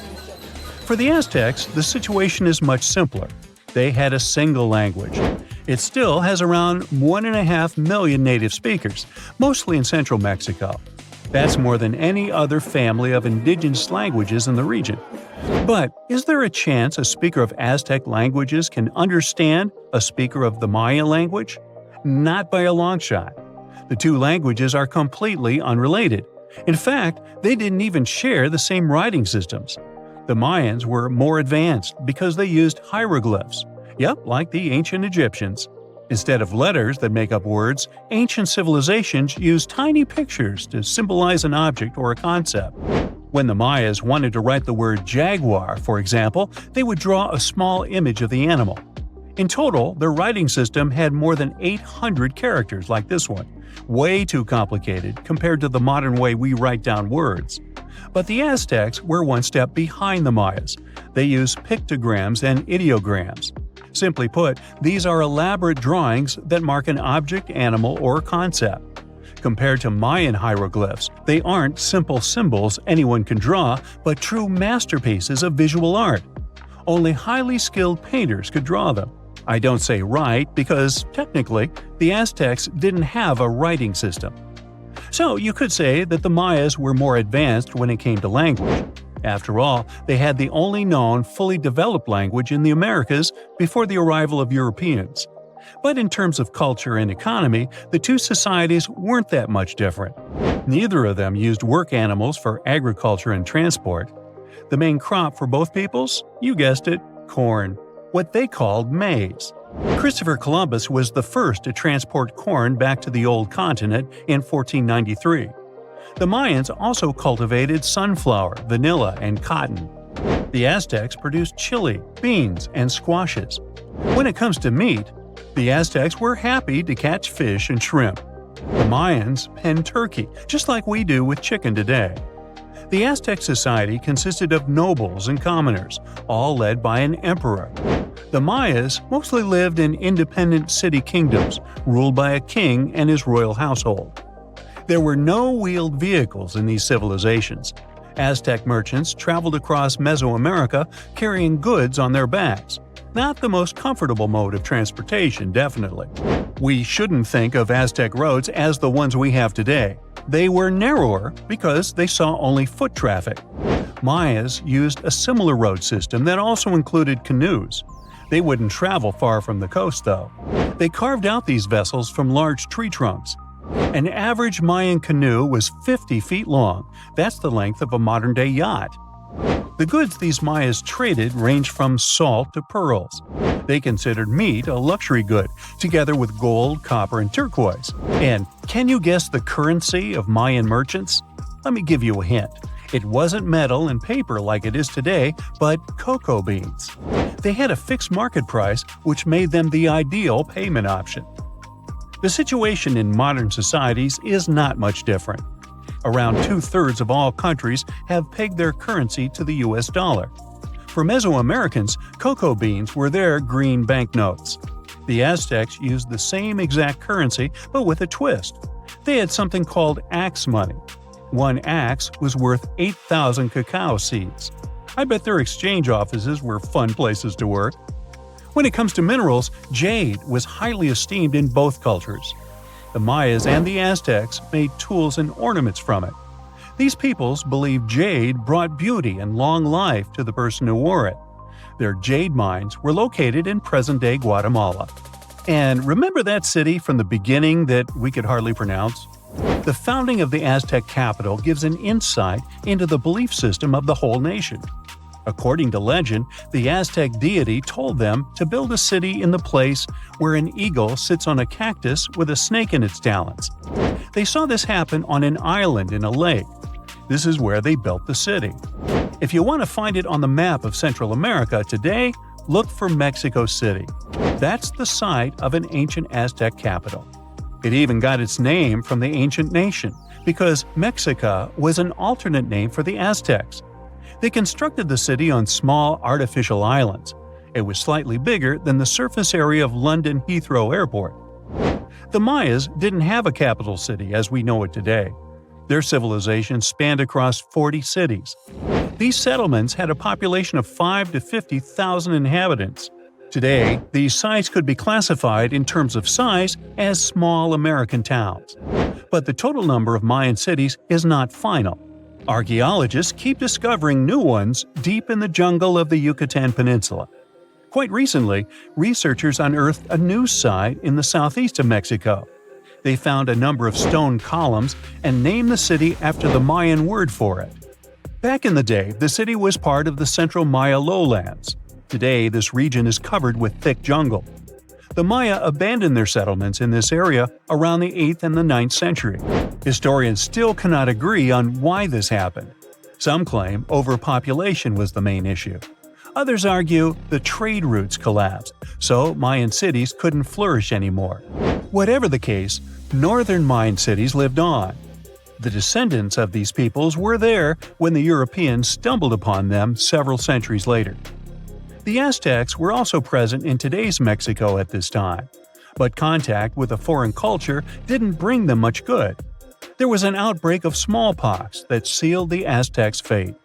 For the Aztecs, the situation is much simpler. They had a single language. It still has around 1.5 million native speakers, mostly in central Mexico. That's more than any other family of indigenous languages in the region. But is there a chance a speaker of Aztec languages can understand a speaker of the Maya language? Not by a long shot. The two languages are completely unrelated. In fact, they didn't even share the same writing systems. The Mayans were more advanced because they used hieroglyphs. Yep, like the ancient Egyptians. Instead of letters that make up words, ancient civilizations used tiny pictures to symbolize an object or a concept. When the Mayas wanted to write the word jaguar, for example, they would draw a small image of the animal. In total, their writing system had more than 800 characters like this one. Way too complicated compared to the modern way we write down words. But the Aztecs were one step behind the Mayas. They used pictograms and ideograms. Simply put, these are elaborate drawings that mark an object, animal, or concept. Compared to Mayan hieroglyphs, they aren't simple symbols anyone can draw, but true masterpieces of visual art. Only highly skilled painters could draw them. I don't say write because, technically, the Aztecs didn't have a writing system. So you could say that the Mayas were more advanced when it came to language. After all, they had the only known fully developed language in the Americas before the arrival of Europeans. But in terms of culture and economy, the two societies weren't that much different. Neither of them used work animals for agriculture and transport. The main crop for both peoples? You guessed it, corn. What they called maize. Christopher Columbus was the first to transport corn back to the old continent in 1493. The Mayans also cultivated sunflower, vanilla, and cotton. The Aztecs produced chili, beans, and squashes. When it comes to meat, the Aztecs were happy to catch fish and shrimp. The Mayans penned turkey, just like we do with chicken today. The Aztec society consisted of nobles and commoners, all led by an emperor. The Mayas mostly lived in independent city kingdoms, ruled by a king and his royal household. There were no wheeled vehicles in these civilizations. Aztec merchants traveled across Mesoamerica carrying goods on their backs. Not the most comfortable mode of transportation, definitely. We shouldn't think of Aztec roads as the ones we have today. They were narrower because they saw only foot traffic. Mayas used a similar road system that also included canoes. They wouldn't travel far from the coast, though. They carved out these vessels from large tree trunks. An average Mayan canoe was 50 feet long. That's the length of a modern-day yacht. The goods these Mayas traded ranged from salt to pearls. They considered meat a luxury good, together with gold, copper, and turquoise. And can you guess the currency of Mayan merchants? Let me give you a hint. It wasn't metal and paper like it is today, but cocoa beans. They had a fixed market price, which made them the ideal payment option. The situation in modern societies is not much different. Around 2/3 of all countries have pegged their currency to the US dollar. For Mesoamericans, cocoa beans were their green banknotes. The Aztecs used the same exact currency, but with a twist. They had something called axe money. One axe was worth 8,000 cacao seeds. I bet their exchange offices were fun places to work. When it comes to minerals, jade was highly esteemed in both cultures. The Mayas and the Aztecs made tools and ornaments from it. These peoples believed jade brought beauty and long life to the person who wore it. Their jade mines were located in present-day Guatemala. And remember that city from the beginning that we could hardly pronounce? The founding of the Aztec capital gives an insight into the belief system of the whole nation. According to legend, the Aztec deity told them to build a city in the place where an eagle sits on a cactus with a snake in its talons. They saw this happen on an island in a lake. This is where they built the city. If you want to find it on the map of Central America today, look for Mexico City. That's the site of an ancient Aztec capital. It even got its name from the ancient nation, because Mexica was an alternate name for the Aztecs. They constructed the city on small artificial islands. It was slightly bigger than the surface area of London Heathrow Airport. The Mayas didn't have a capital city as we know it today. Their civilization spanned across 40 cities. These settlements had a population of 5 to 50,000 inhabitants. Today, these sites could be classified in terms of size as small American towns. But the total number of Mayan cities is not final. Archaeologists keep discovering new ones deep in the jungle of the Yucatan Peninsula. Quite recently, researchers unearthed a new site in the southeast of Mexico. They found a number of stone columns and named the city after the Mayan word for it. Back in the day, the city was part of the central Maya lowlands. Today, this region is covered with thick jungle. The Maya abandoned their settlements in this area around the 8th and the 9th century. Historians still cannot agree on why this happened. Some claim overpopulation was the main issue. Others argue the trade routes collapsed, so Mayan cities couldn't flourish anymore. Whatever the case, northern Mayan cities lived on. The descendants of these peoples were there when the Europeans stumbled upon them several centuries later. The Aztecs were also present in today's Mexico at this time, but contact with a foreign culture didn't bring them much good. There was an outbreak of smallpox that sealed the Aztecs' fate.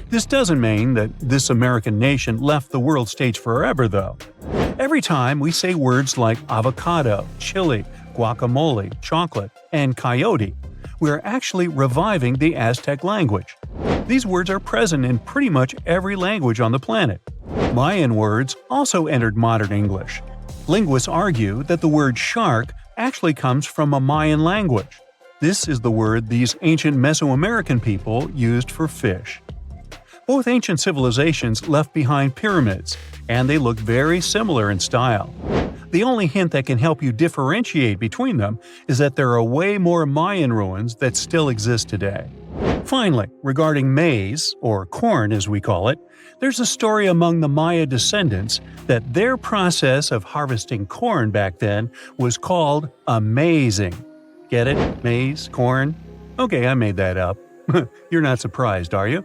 This doesn't mean that this American nation left the world stage forever, though. Every time we say words like avocado, chili, guacamole, chocolate, and coyote, we are actually reviving the Aztec language. These words are present in pretty much every language on the planet. Mayan words also entered modern English. Linguists argue that the word shark actually comes from a Mayan language. This is the word these ancient Mesoamerican people used for fish. Both ancient civilizations left behind pyramids, and they look very similar in style. The only hint that can help you differentiate between them is that there are way more Mayan ruins that still exist today. Finally, regarding maize, or corn as we call it, there's a story among the Maya descendants that their process of harvesting corn back then was called amazing. Get it? Maize? Corn? Okay, I made that up. You're not surprised, are you?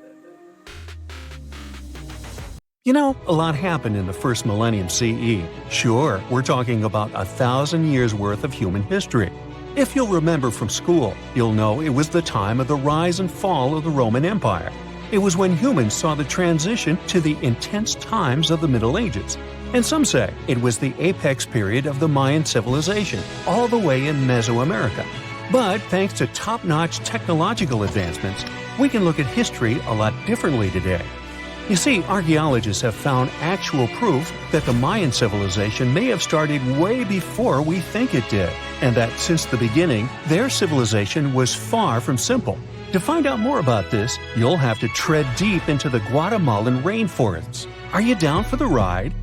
You know, a lot happened in the first millennium CE. Sure, we're talking about 1,000 years worth of human history. If you'll remember from school, you'll know it was the time of the rise and fall of the Roman Empire. It was when humans saw the transition to the intense times of the Middle Ages. And some say it was the apex period of the Mayan civilization, all the way in Mesoamerica. But thanks to top-notch technological advancements, we can look at history a lot differently today. You see, archaeologists have found actual proof that the Mayan civilization may have started way before we think it did, and that since the beginning, their civilization was far from simple. To find out more about this, you'll have to tread deep into the Guatemalan rainforests. Are you down for the ride?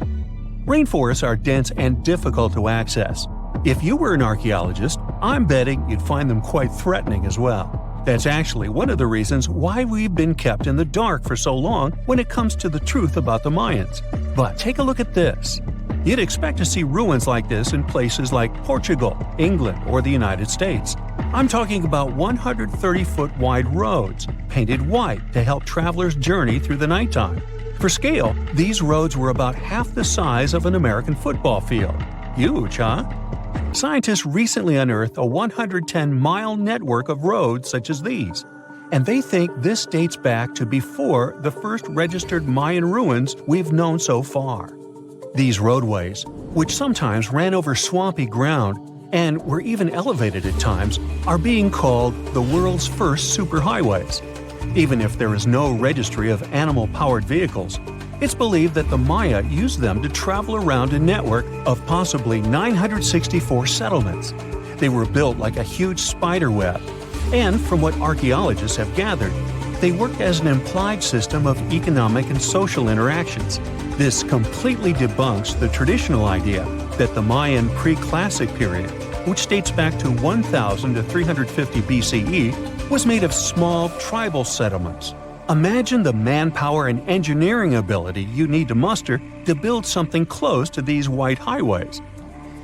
Rainforests are dense and difficult to access. If you were an archaeologist, I'm betting you'd find them quite threatening as well. That's actually one of the reasons why we've been kept in the dark for so long when it comes to the truth about the Mayans. But take a look at this. You'd expect to see ruins like this in places like Portugal, England, or the United States. I'm talking about 130-foot wide roads, painted white to help travelers journey through the nighttime. For scale, these roads were about half the size of an American football field. Huge, huh? Scientists recently unearthed a 110-mile network of roads such as these, and they think this dates back to before the first registered Mayan ruins we've known so far. These roadways, which sometimes ran over swampy ground and were even elevated at times, are being called the world's first superhighways. Even if there is no registry of animal-powered vehicles, it's believed that the Maya used them to travel around a network of possibly 964 settlements. They were built like a huge spider web, and from what archaeologists have gathered, they worked as an implied system of economic and social interactions. This completely debunks the traditional idea that the Mayan pre-classic period, which dates back to 1000 to 350 BCE, was made of small tribal settlements. Imagine the manpower and engineering ability you need to muster to build something close to these white highways.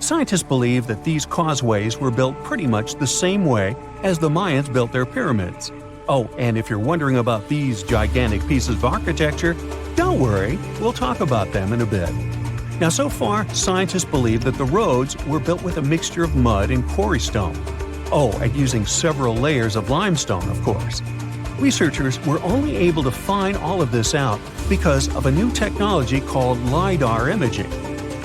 Scientists believe that these causeways were built pretty much the same way as the Mayans built their pyramids. Oh, and if you're wondering about these gigantic pieces of architecture, don't worry, we'll talk about them in a bit. Now, so far, scientists believe that the roads were built with a mixture of mud and quarry stone. Oh, and using several layers of limestone, of course. Researchers were only able to find all of this out because of a new technology called LiDAR imaging.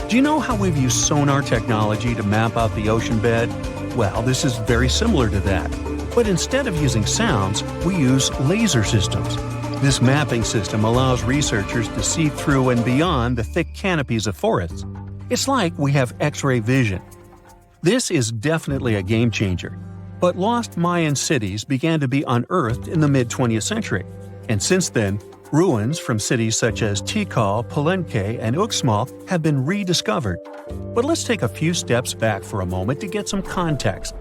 Do you know how we've used sonar technology to map out the ocean bed? Well, this is very similar to that. But instead of using sounds, we use laser systems. This mapping system allows researchers to see through and beyond the thick canopies of forests. It's like we have X-ray vision. This is definitely a game changer. But lost Mayan cities began to be unearthed in the mid-20th century. And since then, ruins from cities such as Tikal, Palenque, and Uxmal have been rediscovered. But let's take a few steps back for a moment to get some context.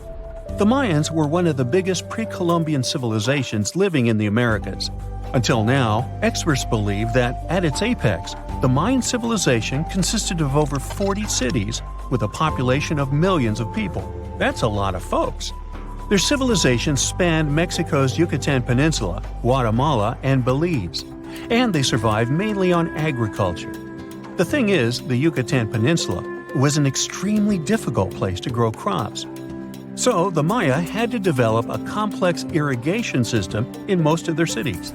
The Mayans were one of the biggest pre-Columbian civilizations living in the Americas. Until now, experts believe that, at its apex, the Mayan civilization consisted of over 40 cities with a population of millions of people. That's a lot of folks. Their civilization spanned Mexico's Yucatan Peninsula, Guatemala, and Belize, and they survived mainly on agriculture. The thing is, the Yucatan Peninsula was an extremely difficult place to grow crops. So the Maya had to develop a complex irrigation system in most of their cities.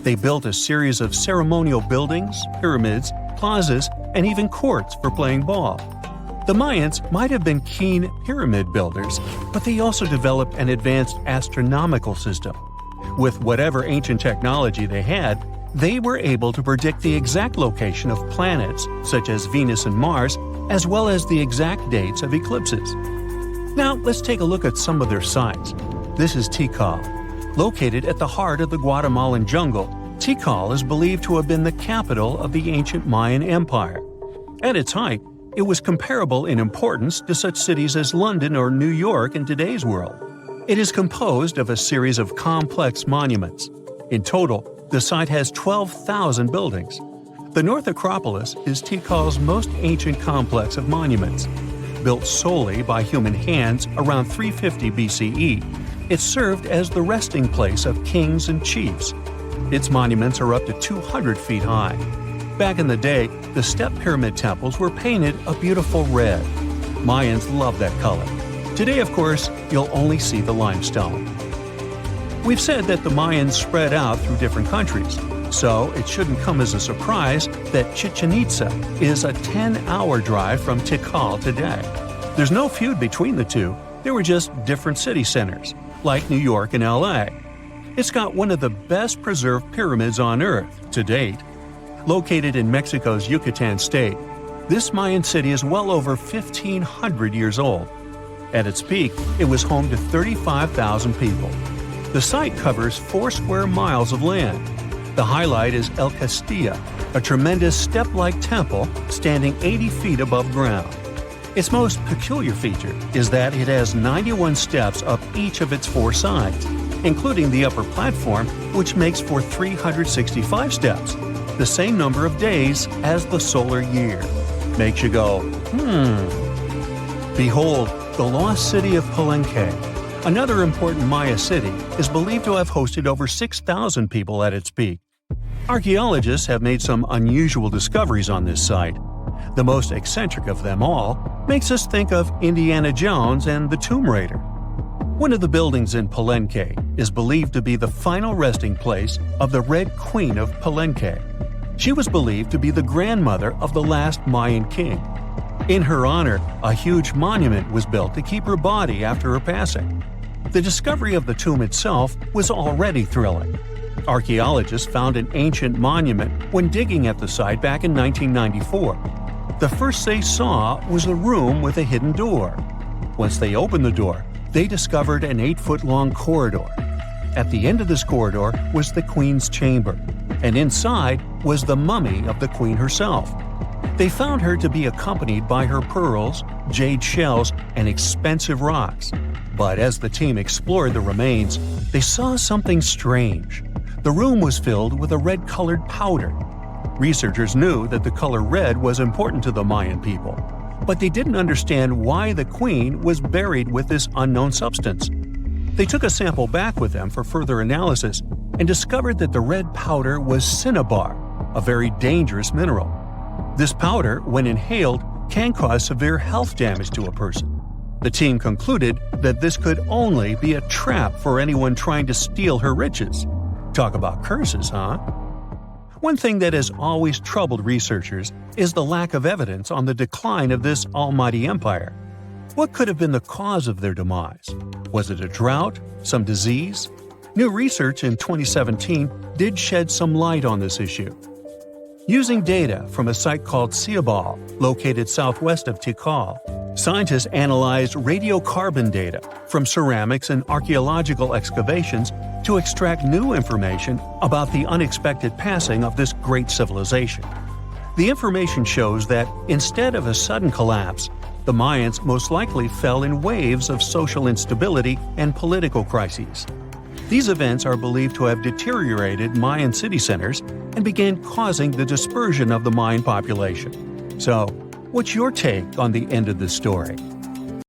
They built a series of ceremonial buildings, pyramids, plazas, and even courts for playing ball. The Mayans might have been keen pyramid builders, but they also developed an advanced astronomical system. With whatever ancient technology they had, they were able to predict the exact location of planets, such as Venus and Mars, as well as the exact dates of eclipses. Now, let's take a look at some of their sites. This is Tikal. Located at the heart of the Guatemalan jungle, Tikal is believed to have been the capital of the ancient Mayan Empire. At its height, it was comparable in importance to such cities as London or New York in today's world. It is composed of a series of complex monuments. In total, the site has 12,000 buildings. The North Acropolis is Tikal's most ancient complex of monuments. Built solely by human hands around 350 BCE, it served as the resting place of kings and chiefs. Its monuments are up to 200 feet high. Back in the day, the step pyramid temples were painted a beautiful red. Mayans loved that color. Today, of course, you'll only see the limestone. We've said that the Mayans spread out through different countries, so it shouldn't come as a surprise that Chichen Itza is a 10-hour drive from Tikal today. There's no feud between the two, they were just different city centers, like New York and LA. It's got one of the best preserved pyramids on Earth to date. Located in Mexico's Yucatan state, this Mayan city is well over 1,500 years old. At its peak, it was home to 35,000 people. The site covers 4 square miles of land. The highlight is El Castillo, a tremendous step-like temple standing 80 feet above ground. Its most peculiar feature is that it has 91 steps up each of its 4 sides, including the upper platform, which makes for 365 steps, the same number of days as the solar year. Makes you go, Behold, the lost city of Palenque. Another important Maya city is believed to have hosted over 6,000 people at its peak. Archaeologists have made some unusual discoveries on this site. The most eccentric of them all makes us think of Indiana Jones and the Tomb Raider. One of the buildings in Palenque is believed to be the final resting place of the Red Queen of Palenque. She was believed to be the grandmother of the last Mayan king. In her honor, a huge monument was built to keep her body after her passing. The discovery of the tomb itself was already thrilling. Archaeologists found an ancient monument when digging at the site back in 1994. The first they saw was a room with a hidden door. Once they opened the door, they discovered an 8-foot-long corridor. At the end of this corridor was the queen's chamber, and inside was the mummy of the queen herself. They found her to be accompanied by her pearls, jade shells, and expensive rocks. But as the team explored the remains, they saw something strange. The room was filled with a red-colored powder. Researchers knew that the color red was important to the Mayan people, but they didn't understand why the queen was buried with this unknown substance. They took a sample back with them for further analysis and discovered that the red powder was cinnabar, a very dangerous mineral. This powder, when inhaled, can cause severe health damage to a person. The team concluded that this could only be a trap for anyone trying to steal her riches. Talk about curses, huh? One thing that has always troubled researchers is the lack of evidence on the decline of this almighty empire. What could have been the cause of their demise? Was it a drought? Some disease? New research in 2017 did shed some light on this issue. Using data from a site called Ciabal, located southwest of Tikal, scientists analyzed radiocarbon data from ceramics and archaeological excavations to extract new information about the unexpected passing of this great civilization. The information shows that, instead of a sudden collapse, the Mayans most likely fell in waves of social instability and political crises. These events are believed to have deteriorated Mayan city centers and began causing the dispersion of the Mayan population. So, what's your take on the end of this story?